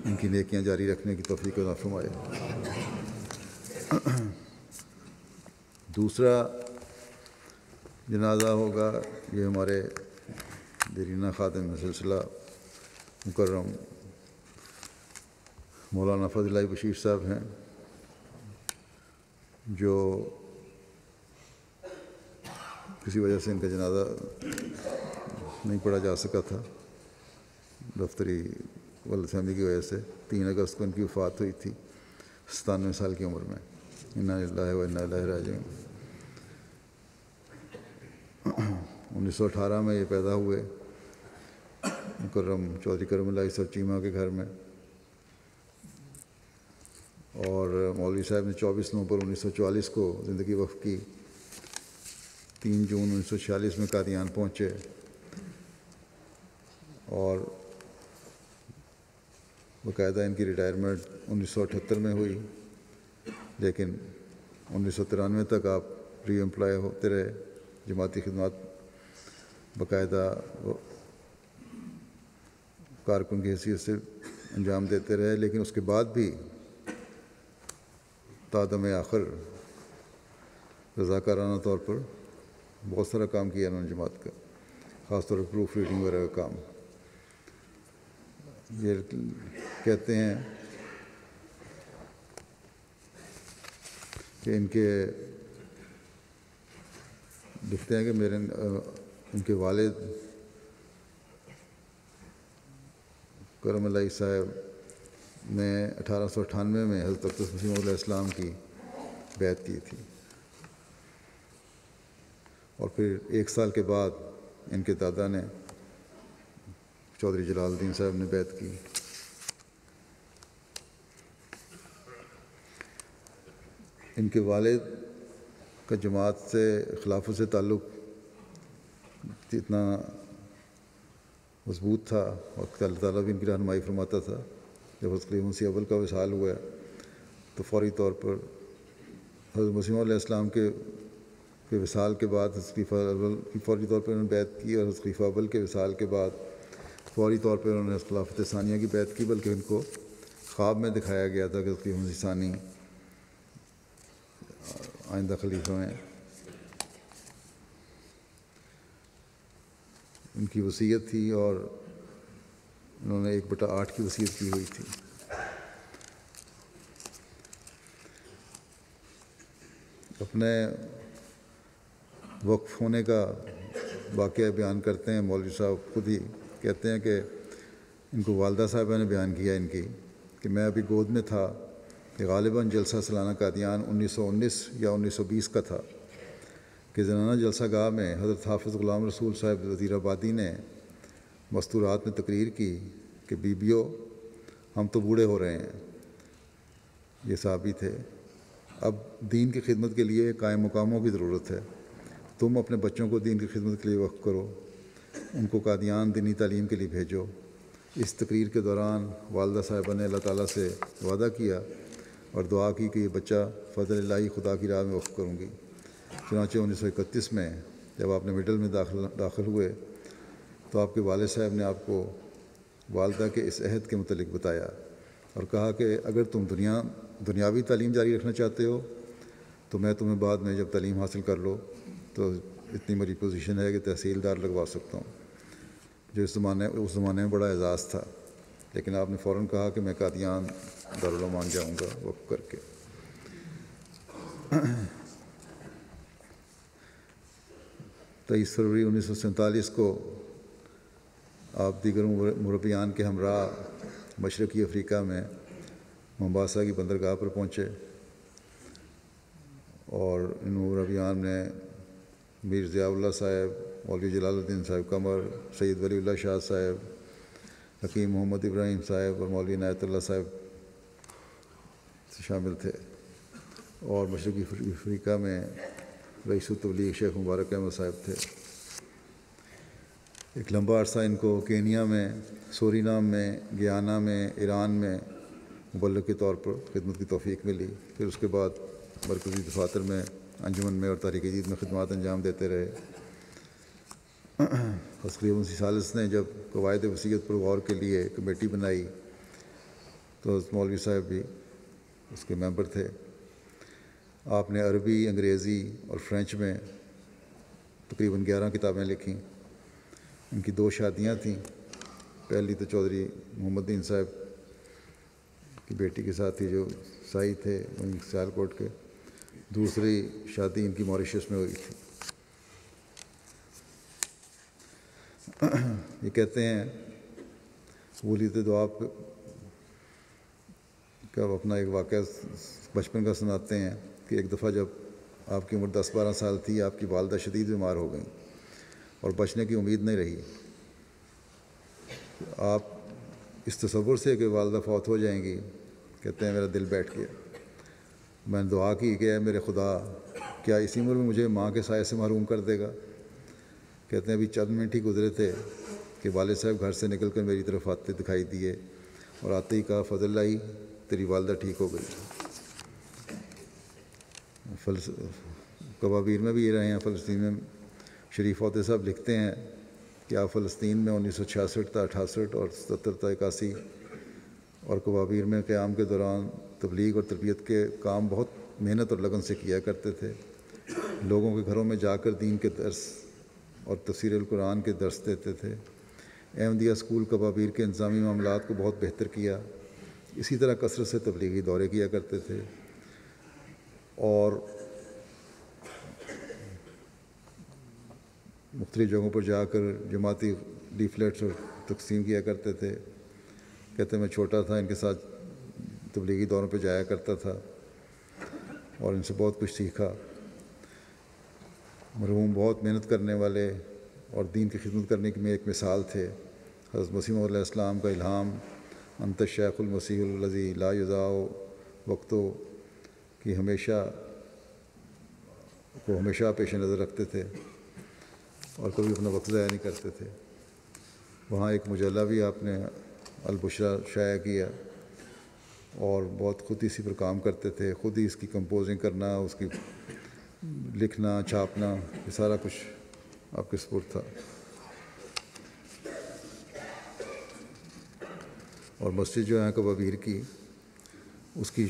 ان کی نیکیاں جاری رکھنے کی توفیق عطا فرمائے۔ دوسرا جنازہ ہوگا، یہ ہمارے دیرینہ خادم سلسلہ مکرم مولانا فضل اللہ بشیر صاحب ہیں، جو کسی وجہ سے ان کا جنازہ نہیں پڑھا جا سکا تھا، دفتری غلط فہمی کی وجہ سے۔ 3 اگست کو ان کی وفات ہوئی تھی 97 سال کی عمر میں۔ انا للہ و انا الیہ راجعون۔ 1918 میں یہ پیدا ہوئے مکرم چودھری کرم اللہ سر چیمہ کے گھر میں، اور مولوی صاحب نے 24 نومبر 1944 کو زندگی وقف کی۔ 3 جون 1946 میں قادیان پہنچے، اور باقاعدہ ان کی ریٹائرمنٹ 1978 میں ہوئی، لیکن 1993 تک آپ ری امپلائی ہوتے رہے، جماعتی خدمات باقاعدہ کارکن کی حیثیت سے انجام دیتے رہے، لیکن اس کے بعد بھی تا دم آخر رضاکارانہ طور پر بہت سارا کام کیا انہوں نے جماعت کا، خاص طور پر پروف ریڈنگ وغیرہ کا کام۔ یہ کہتے ہیں کہ لکھتے ہیں کہ ان کے والد کرم اللہ صاحب نے 1898 میں حضرت اقدس مسیح علیہ السلام کی بیعت کی تھی، اور پھر 1 سال کے بعد ان کے دادا نے چودھری جلال الدین صاحب نے بیعت کی۔ ان کے والد کا جماعت سے خلافت سے تعلق اتنا مضبوط تھا، اور اللہ تعالیٰ بھی ان کی رہنمائی فرماتا تھا۔ جب حضرت خلیفہ مسیح اول کا وصال ہوا تو فوری طور پر حضرت مسیح علیہ السلام کے وصال کے بعد حضرت خلیفہ اول کی فوری طور پر انہوں نے بیعت کی، اور حضرت خلیفہ اول کے وصال کے بعد فوری طور پر انہوں نے خلافت ثانیہ کی بیعت کی، بلکہ ان کو خواب میں دکھایا گیا تھا کہ حضرت خلیفہ مسیح ثانی آئندہ خلیفہ ہیں۔ ان کی وصیت تھی، اور انہوں نے 1/8 کی وصیت کی ہوئی تھی۔ اپنے وقف ہونے کا واقعہ بیان کرتے ہیں مولوی صاحب خود ہی، کہتے ہیں کہ ان کو والدہ صاحبہ نے بیان کیا ان کی کہ میں ابھی گود میں تھا کہ غالباً جلسہ سالانہ قادیان 1919 یا 1920 کا تھا کہ زنانہ جلسہ گاہ میں حضرت حافظ غلام رسول صاحب وزیر آبادی نے مستورات میں تقریر کی کہ بیبیوں ہم تو بوڑھے ہو رہے ہیں، یہ صحابی تھے، اب دین کی خدمت کے لیے قائم مقاموں کی ضرورت ہے، تم اپنے بچوں کو دین کی خدمت کے لیے وقف کرو، ان کو قادیان دینی تعلیم کے لیے بھیجو۔ اس تقریر کے دوران والدہ صاحبہ نے اللہ تعالیٰ سے وعدہ کیا اور دعا کی کہ یہ بچہ فضل الہی خدا کی راہ میں وقف کروں گی۔ چنانچہ 1931 میں جب آپ نے مڈل میں داخل ہوئے تو آپ کے والد صاحب نے آپ کو والدہ کے اس عہد کے متعلق بتایا اور کہا کہ اگر تم دنیاوی تعلیم جاری رکھنا چاہتے ہو تو میں تمہیں بعد میں جب تعلیم حاصل کر لو تو اتنی میری پوزیشن ہے کہ تحصیلدار لگوا سکتا ہوں، جو اس زمانے میں بڑا اعزاز تھا، لیکن آپ نے فوراً کہا کہ میں قادیان دارالعلوم جاؤں گا وقف کر کے۔ 23 فروری 1947 کو آپ دیگر مربیان کے ہمراہ مشرقی افریقہ میں مومباسا کی بندرگاہ پر پہنچے اور ان مربیان نے میر ضیاء اللہ صاحب، مولوی جلال الدین صاحب قمر، سید ولی اللہ شاہ صاحب، حکیم محمد ابراہیم صاحب اور مولوی عنایت اللہ صاحب شامل تھے، اور مشرقی افریقہ میں رئیس التبلیغ شیخ مبارک احمد صاحب تھے۔ ایک لمبا عرصہ ان کو کینیا میں، سورینام میں، گیانا میں، ایران میں مبلغ کے طور پر خدمت کی توفیق ملی۔ پھر اس کے بعد مرکزی دفاتر میں، انجمن میں اور تحریک جدید میں خدمات انجام دیتے رہے۔ حضرت خلیفہ مسیح ثالث نے جب قواعد وصیت پر غور کے لیے کمیٹی بنائی تو حضرت مولوی صاحب بھی اس کے ممبر تھے۔ آپ نے عربی، انگریزی اور فرینچ میں تقریباً 11 کتابیں لکھیں۔ ان کی 2 شادیاں تھیں، پہلی تو چودھری محمد دین صاحب کی بیٹی کے ساتھ تھی جو سائی تھے وہیں سیال کوٹ کے، دوسری شادی ان کی موریشس میں ہوئی تھی۔ یہ کہتے ہیں قبولیت دعا کا اپنا ایک واقعہ بچپن کا سناتے ہیں کہ ایک دفعہ جب آپ کی عمر 10-12 سال تھی، آپ کی والدہ شدید بیمار ہو گئیں اور بچنے کی امید نہیں رہی۔ آپ اس تصور سے کہ والدہ فوت ہو جائیں گی، کہتے ہیں میرا دل بیٹھ گیا۔ میں نے دعا کی کہ اے میرے خدا، کیا اسی عمر میں مجھے ماں کے سائے سے محروم کر دے گا؟ کہتے ہیں ابھی چند منٹ ہی گزرے تھے کہ والد صاحب گھر سے نکل کر میری طرف آتے دکھائی دیے اور آتے ہی کہا فضل اللہ، تیری والدہ ٹھیک ہو گئی۔ کبابیر میں بھی یہ رہے ہیں، فلسطین میں شریف عہدے صاحب لکھتے ہیں کہ آپ فلسطین میں 1966 تا 68 اور 77 تا 81 اور کبابیر میں قیام کے دوران تبلیغ اور تربیت کے کام بہت محنت اور لگن سے کیا کرتے تھے۔ لوگوں کے گھروں میں جا کر دین کے درس اور تفسیر القرآن کے درس دیتے تھے۔ احمدیہ اسکول کبابیر کے انتظامی معاملات کو بہت بہتر کیا۔ اسی طرح کثرت سے تبلیغی دورے کیا کرتے تھے اور مختلف جگہوں پر جا کر جماعتی لیفلیٹس اور تقسیم کیا کرتے تھے۔ کہتے ہیں میں چھوٹا تھا، ان کے ساتھ تبلیغی دوروں پہ جایا کرتا تھا اور ان سے بہت کچھ سیکھا۔ مرحوم بہت محنت کرنے والے اور دین کی خدمت کرنے میں ایک مثال تھے۔ حضرت مسیح موعود علیہ السلام کا الہام انت الشیخ المسیح الذی لا یضاع وقتو کی ہمیشہ پیش نظر رکھتے تھے اور کبھی اپنا وقت ضائع نہیں کرتے تھے۔ وہاں ایک مجلہ بھی آپ نے البشرا شائع کیا اور بہت خود اسی پر کام کرتے تھے، خود ہی اس کی کمپوزنگ کرنا، اس کی لکھنا، چھاپنا، یہ سارا کچھ آپ کے سپرد تھا۔ اور مسجد جو ہے کبابیر کی، اس کی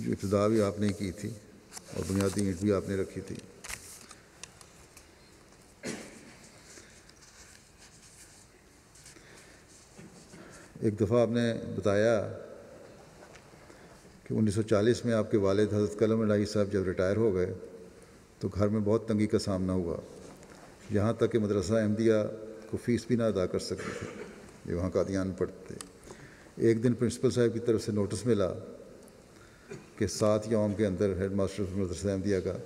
ابتدا بھی آپ نے کی تھی اور بنیادی اینٹ بھی آپ نے رکھی تھی۔ ایک دفعہ آپ نے بتایا کہ 1940 میں آپ کے والد حضرت کلم الہی صاحب جب ریٹائر ہو گئے تو گھر میں بہت تنگی کا سامنا ہوا، یہاں تک کہ مدرسہ احمدیہ کو فیس بھی نہ ادا کر سکتے تھے، یہ وہاں قادیان میں پڑھتے تھے۔ ایک دن پرنسپل صاحب کی طرف سے نوٹس ملا کہ 7 یوم کے اندر، ہیڈ ماسٹر مدرسہ احمدیہ کا،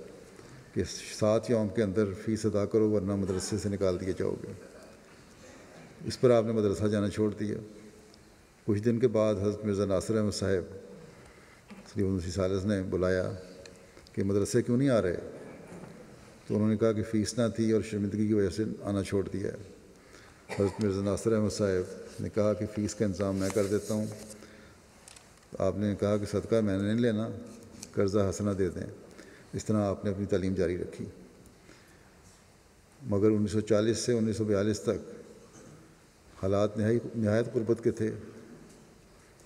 کہ 7 یوم کے اندر فیس ادا کرو ورنہ مدرسے سے نکال دیے جاؤ گے۔ اس پر آپ نے مدرسہ جانا چھوڑ دیا۔ کچھ دن کے بعد حضرت مرزا ناصر احمد صاحب خلیفہ مسیح ثالث نے بلایا کہ مدرسے کیوں نہیں آ رہے؟ تو انہوں نے کہا کہ فیس نہ تھی اور شرمندگی کی وجہ سے آنا چھوڑ دیا ہے۔ حضرت مرزا ناصر احمد صاحب نے کہا کہ فیس کا انتظام میں کر دیتا ہوں۔ آپ نے کہا کہ صدقہ میں نے نہیں لینا، قرضہ حسنہ دے دیں۔ اس طرح آپ نے اپنی تعلیم جاری رکھی، مگر 1940 سے 1942 تک حالات نہایت غربت کے تھے،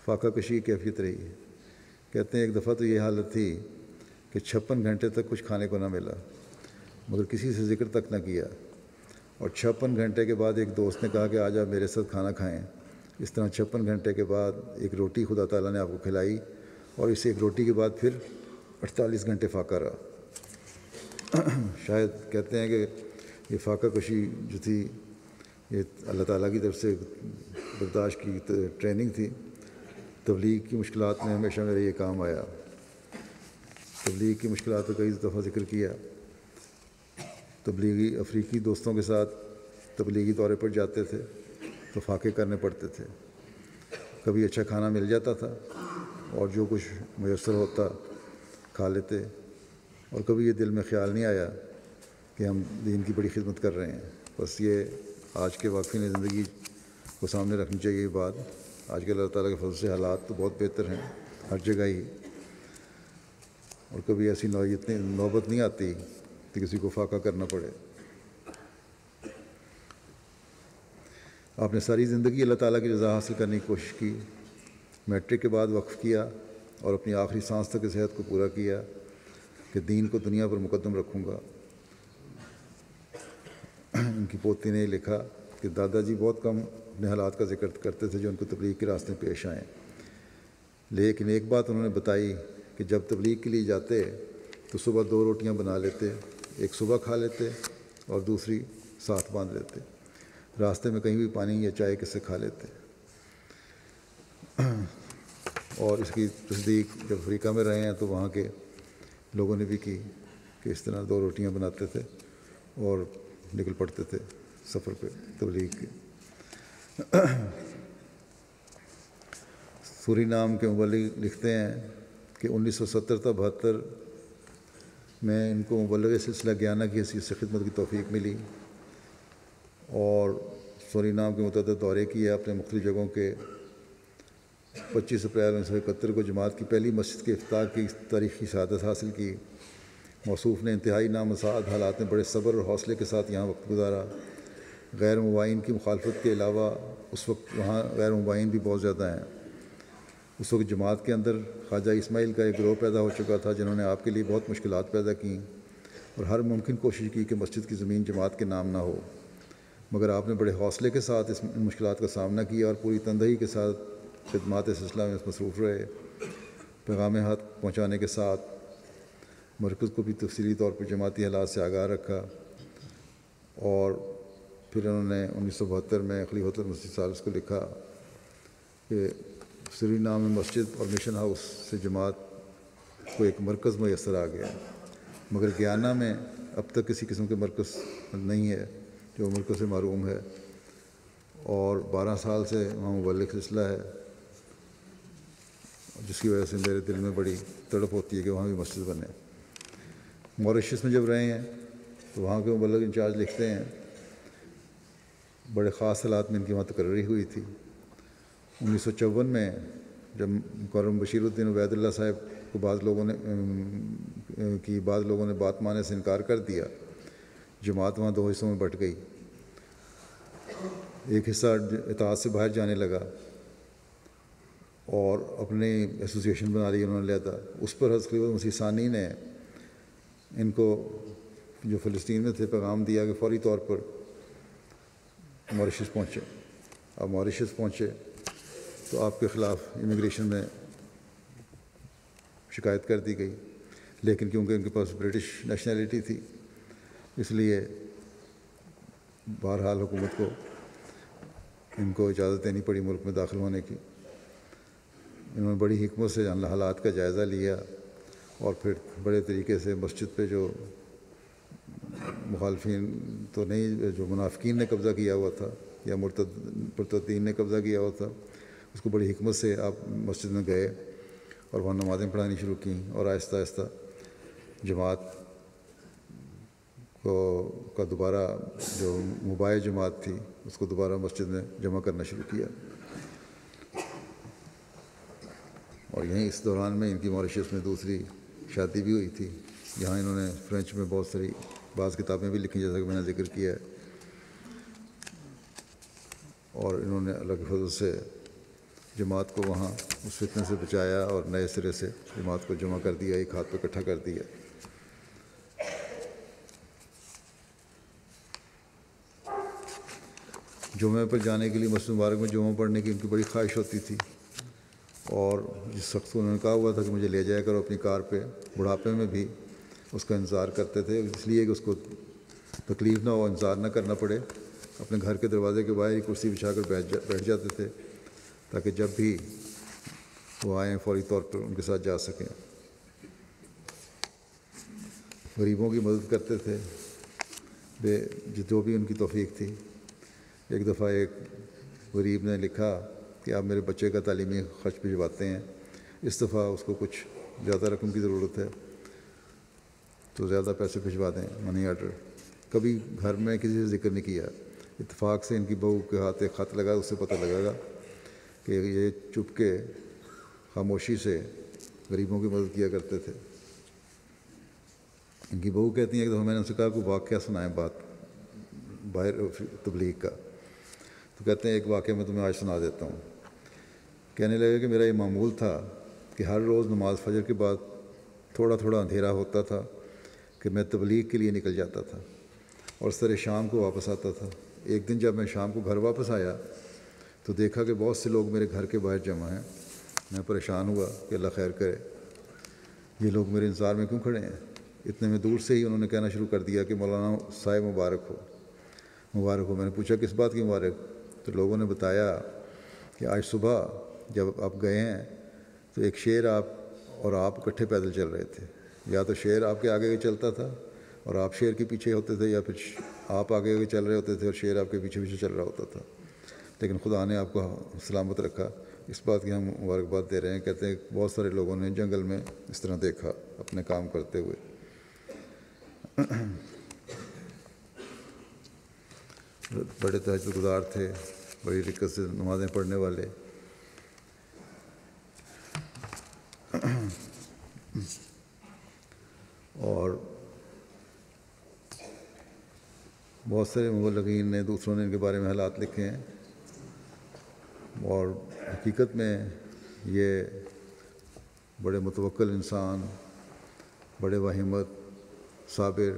فاقہ کشی کی کیفیت رہی ہے۔ کہتے ہیں ایک دفعہ تو یہ حالت تھی کہ 56 گھنٹے تک کچھ کھانے کو نہ ملا، مگر کسی سے ذکر تک نہ کیا، اور 56 گھنٹے کے بعد ایک دوست نے کہا کہ آج آپ میرے ساتھ کھانا کھائیں۔ اس طرح 56 گھنٹے کے بعد ایک روٹی خدا تعالیٰ نے آپ کو کھلائی، اور اس ایک روٹی کے بعد پھر 48 گھنٹے فاقہ رہا. شاید کہتے ہیں کہ یہ فاقہ کشی جو تھی یہ اللہ تعالیٰ کی طرف سے برداشت کی ٹریننگ تھی. تبلیغ کی مشکلات میں ہمیشہ میرے یہ کام آیا. تبلیغ کی مشکلات کا کئی دفعہ ذکر کیا. تبلیغی افریقی دوستوں کے ساتھ تبلیغی دورے پر جاتے تھے تو فاقے کرنے پڑتے تھے. کبھی اچھا کھانا مل جاتا تھا اور جو کچھ میسر ہوتا کھا لیتے، اور کبھی یہ دل میں خیال نہیں آیا کہ ہم دین کی بڑی خدمت کر رہے ہیں. بس یہ آج کے واقعی زندگی کو سامنے رکھنی چاہیے یہ بات. آج کل اللہ تعالیٰ کے فضل سے حالات تو بہت بہتر ہیں ہر جگہ ہی، اور کبھی ایسی نوبت نہیں آتی کہ کسی کو فاقہ کرنا پڑے. آپ نے ساری زندگی اللہ تعالیٰ کی رضا حاصل کرنے کی کوشش کی. میٹرک کے بعد وقف کیا اور اپنی آخری سانس تک اس عہد کو پورا کیا کہ دین کو دنیا پر مقدم رکھوں گا. ان کی پوتی نے لکھا کہ دادا جی بہت کم اپنے حالات کا ذکر کرتے تھے جو ان کو تبلیغ کے راستے میں پیش آئیں، لیکن ایک بات انہوں نے بتائی کہ جب تبلیغ کے لیے جاتے تو صبح 2 روٹیاں بنا لیتے، ایک صبح کھا لیتے اور دوسری ساتھ باندھ لیتے. راستے میں کہیں بھی پانی یا چائے کس سے کھا لیتے. اور اس کی تصدیق جب افریقہ میں رہے ہیں تو وہاں کے لوگوں نے بھی کی کہ اس طرح 2 روٹیاں بناتے تھے اور نکل پڑتے تھے سفر پہ تبلیغ کے. سورینام کے مبلغ لکھتے ہیں کہ 1970 تا 72 میں ان کو مبلغ سلسلہ گیانا کی حیثیت سے خدمت کی توفیق ملی اور سورینام کے متعدد دورے کیے اپنے مختلف جگہوں کے. 25 اپریل 1971 کو جماعت کی پہلی مسجد کے افتتاح کی تاریخی شہادت حاصل کی. موصوف نے انتہائی نامساعد حالات میں بڑے صبر اور حوصلے کے ساتھ یہاں وقت گزارا. غیر مبائن کی مخالفت کے علاوہ اس وقت وہاں غیر مبائن بھی بہت زیادہ ہیں. اس وقت جماعت کے اندر خواجہ اسماعیل کا ایک گروہ پیدا ہو چکا تھا جنہوں نے آپ کے لیے بہت مشکلات پیدا کیں اور ہر ممکن کوشش کی کہ مسجد کی زمین جماعت کے نام نہ ہو، مگر آپ نے بڑے حوصلے کے ساتھ اس مشکلات کا سامنا کیا اور پوری تندہی کے ساتھ خدمات سلسلہ میں مصروف رہے. پیغام حق پہنچانے کے ساتھ مرکز کو بھی تفصیلی طور پر جماعتی حالات سے آگاہ رکھا. اور پھر انہوں نے 1972 میں خلیفۃ المسیح ثالث کو لکھا کہ سورینام میں مسجد اور مشن ہاؤس سے جماعت کو ایک مرکز میسر آ گیا، مگر گیانا میں اب تک کسی قسم کے مرکز نہیں ہے جو مرکز سے محروم ہے، اور 12 سال سے وہاں مبلغ سلسلہ ہے، جس کی وجہ سے میرے دل میں بڑی تڑپ ہوتی ہے کہ وہاں بھی مسجد بنے. موریشس میں جب رہے ہیں تو وہاں کے مبلغ انچارج لکھتے ہیں بڑے خاص حالات میں ان کی وہاں تقرری ہوئی تھی. 1954 میں جب مکرم بشیر الدین عبید اللہ صاحب کو بعض لوگوں نے بات ماننے سے انکار کر دیا، جماعت وہاں 2 حصوں میں بٹ گئی. ایک حصہ اطاعت سے باہر جانے لگا اور اپنی ایسوسیشن بنا لی انہوں نے لیتا. اس پر حضرت خلیفۃ مسیح ثانی نے ان کو جو فلسطین میں تھے پیغام دیا کہ فوری طور پر موریشس پہنچے. اب موریشس پہنچے تو آپ کے خلاف امیگریشن میں شکایت کر دی گئی، لیکن کیونکہ ان کے پاس برٹش نیشنلٹی تھی اس لیے بہرحال حکومت کو ان کو اجازت دینی پڑی ملک میں داخل ہونے کی. انہوں نے بڑی حکمت سے حالات کا جائزہ لیا اور پھر بڑے طریقے سے مسجد پہ جو مخالفین تو نہیں، جو منافقین نے قبضہ کیا ہوا تھا یا مرتدین نے قبضہ کیا ہوا تھا، اس کو بڑی حکمت سے آپ مسجد میں گئے اور وہاں نمازیں پڑھانی شروع کیں، اور آہستہ آہستہ جماعت کا دوبارہ جو مباح جماعت تھی اس کو دوبارہ مسجد میں جمع کرنا شروع کیا. اور یہیں اس دوران میں ان کی موریشس میں دوسری شادی بھی ہوئی تھی. یہاں انہوں نے فرینچ میں بہت ساری بعض کتابیں بھی لکھی جیسا کہ میں نے ذکر کیا ہے، اور انہوں نے اللہ کے فضل سے جماعت کو وہاں اس فتنے سے بچایا اور نئے سرے سے جماعت کو جمع کر دیا، ایک ہاتھ پہ اکٹھا کر دیا. جمعے پر جانے کے لیے مسجد مبارک میں جمعہ پڑھنے کی ان کی بڑی خواہش ہوتی تھی، اور جس وقت انہوں نے کہا ہوا تھا کہ مجھے لے جایا کرو اپنی کار پہ، بڑھاپے میں بھی اس کا انتظار کرتے تھے، اس لیے کہ اس کو تکلیف نہ ہو، انتظار نہ کرنا پڑے۔ اپنے گھر کے دروازے کے باہر ہی کرسی بچھا کر بیٹھ جاتے تھے تاکہ جب بھی وہ آئیں فوری طور پر ان کے ساتھ جا سکیں۔ غریبوں کی مدد کرتے تھے جو بھی ان کی توفیق تھی۔ ایک دفعہ ایک غریب نے لکھا کہ آپ میرے بچے کا تعلیمی خرچ بھجواتے ہیں، اس دفعہ اس کو کچھ زیادہ رقم کی ضرورت ہے تو زیادہ پیسے بھجوا دیں، منی آرڈر۔ کبھی گھر میں کسی سے ذکر نہیں کیا، اتفاق سے ان کی بہو کے ہاتھ ایک خط لگا، اس سے پتہ لگے گا کہ یہ چپ کے خاموشی سے غریبوں کی مدد کیا کرتے تھے۔ ان کی بہو کہتی ہیں کہ میں نے ان سے کہا کوئی واقعہ سنائیں بات باہر تبلیغ کا، تو کہتے ہیں ایک واقعہ میں تمہیں آج سنا دیتا ہوں۔ کہنے لگے کہ میرا یہ معمول تھا کہ ہر روز نماز فجر کے بعد تھوڑا تھوڑا اندھیرا ہوتا تھا کہ میں تبلیغ کے لیے نکل جاتا تھا اور اس طرح شام کو واپس آتا تھا۔ ایک دن جب میں شام کو گھر واپس آیا تو دیکھا کہ بہت سے لوگ میرے گھر کے باہر جمع ہیں۔ میں پریشان ہوا کہ اللہ خیر کرے، یہ لوگ میرے انتظار میں کیوں کھڑے ہیں؟ اتنے میں دور سے ہی انہوں نے کہنا شروع کر دیا کہ مولانا صاحب مبارک ہو، مبارک ہو۔ میں نے پوچھا کس بات کی مبارک؟ تو لوگوں نے بتایا کہ آج صبح جب آپ گئے ہیں تو ایک شیر آپ اکٹھے پیدل چل رہے تھے، یا تو شیر آپ کے آگے چلتا تھا اور آپ شیر کے پیچھے ہوتے تھے، یا پھر آپ آگے چل رہے ہوتے تھے اور شیر آپ کے پیچھے پیچھے چل رہا ہوتا تھا، لیکن خدا نے آپ کو سلامت رکھا۔ اس بات کی ہم مبارکباد دے رہے ہیں۔ کہتے ہیں بہت سارے لوگوں نے جنگل میں اس طرح دیکھا اپنے کام کرتے ہوئے۔ بڑے تہجد گزار تھے، بڑی دقت سے نمازیں پڑھنے والے۔ اور بہت سارے مبلغین نے، دوسروں نے ان کے بارے میں حالات لکھے ہیں، اور حقیقت میں یہ بڑے متوکل انسان، بڑے وہمت، صابر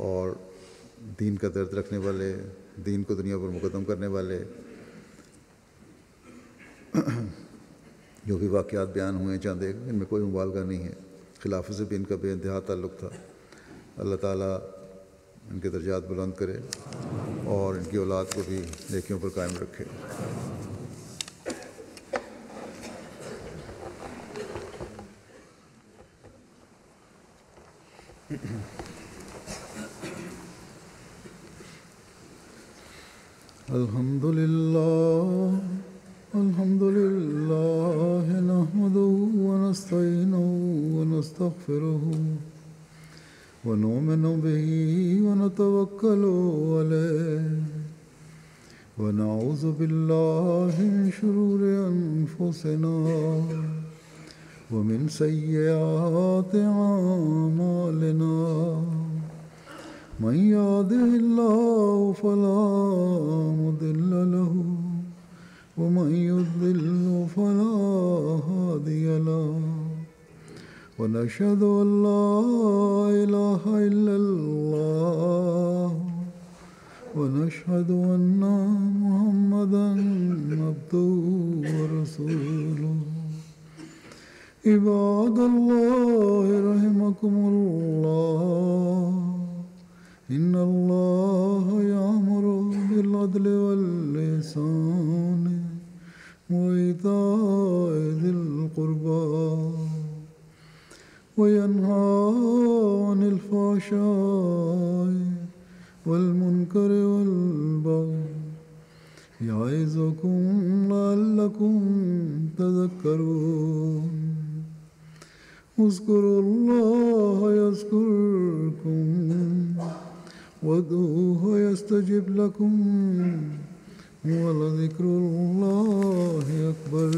اور دین کا درد رکھنے والے، دین کو دنیا پر مقدم کرنے والے، جو بھی واقعات بیان ہوئے چند ایک، ان میں کوئی مبالغہ نہیں ہے۔ خلافت سے بھی ان کا بے انتہا تعلق تھا۔ اللہ تعالیٰ ان کے درجات بلند کرے اور ان کی اولاد کو بھی نیکیوں پر قائم رکھے۔ الحمد للہ نحمده ونستعینه ونستغفره ونؤمن به ونتوکل علیہ ونعوذ باللہ من شرور انفسنا ومن سیئات اعمالنا من يهده الله فلا مضل له ومن يضلل فلا هادي له ونشهد أن لا إله إلا الله ونشهد أن محمدا عبده ورسوله عباد الله رحمكم الله إن الله يأمر بالعدل والإحسان وإيتاء ذي القربى وينهى عن الفحشاء والمنكر والبغي يعظكم لعلكم تذكرون اذكروا الله يذكركم وادعوه يستجب لكم ولذكر الله أكبر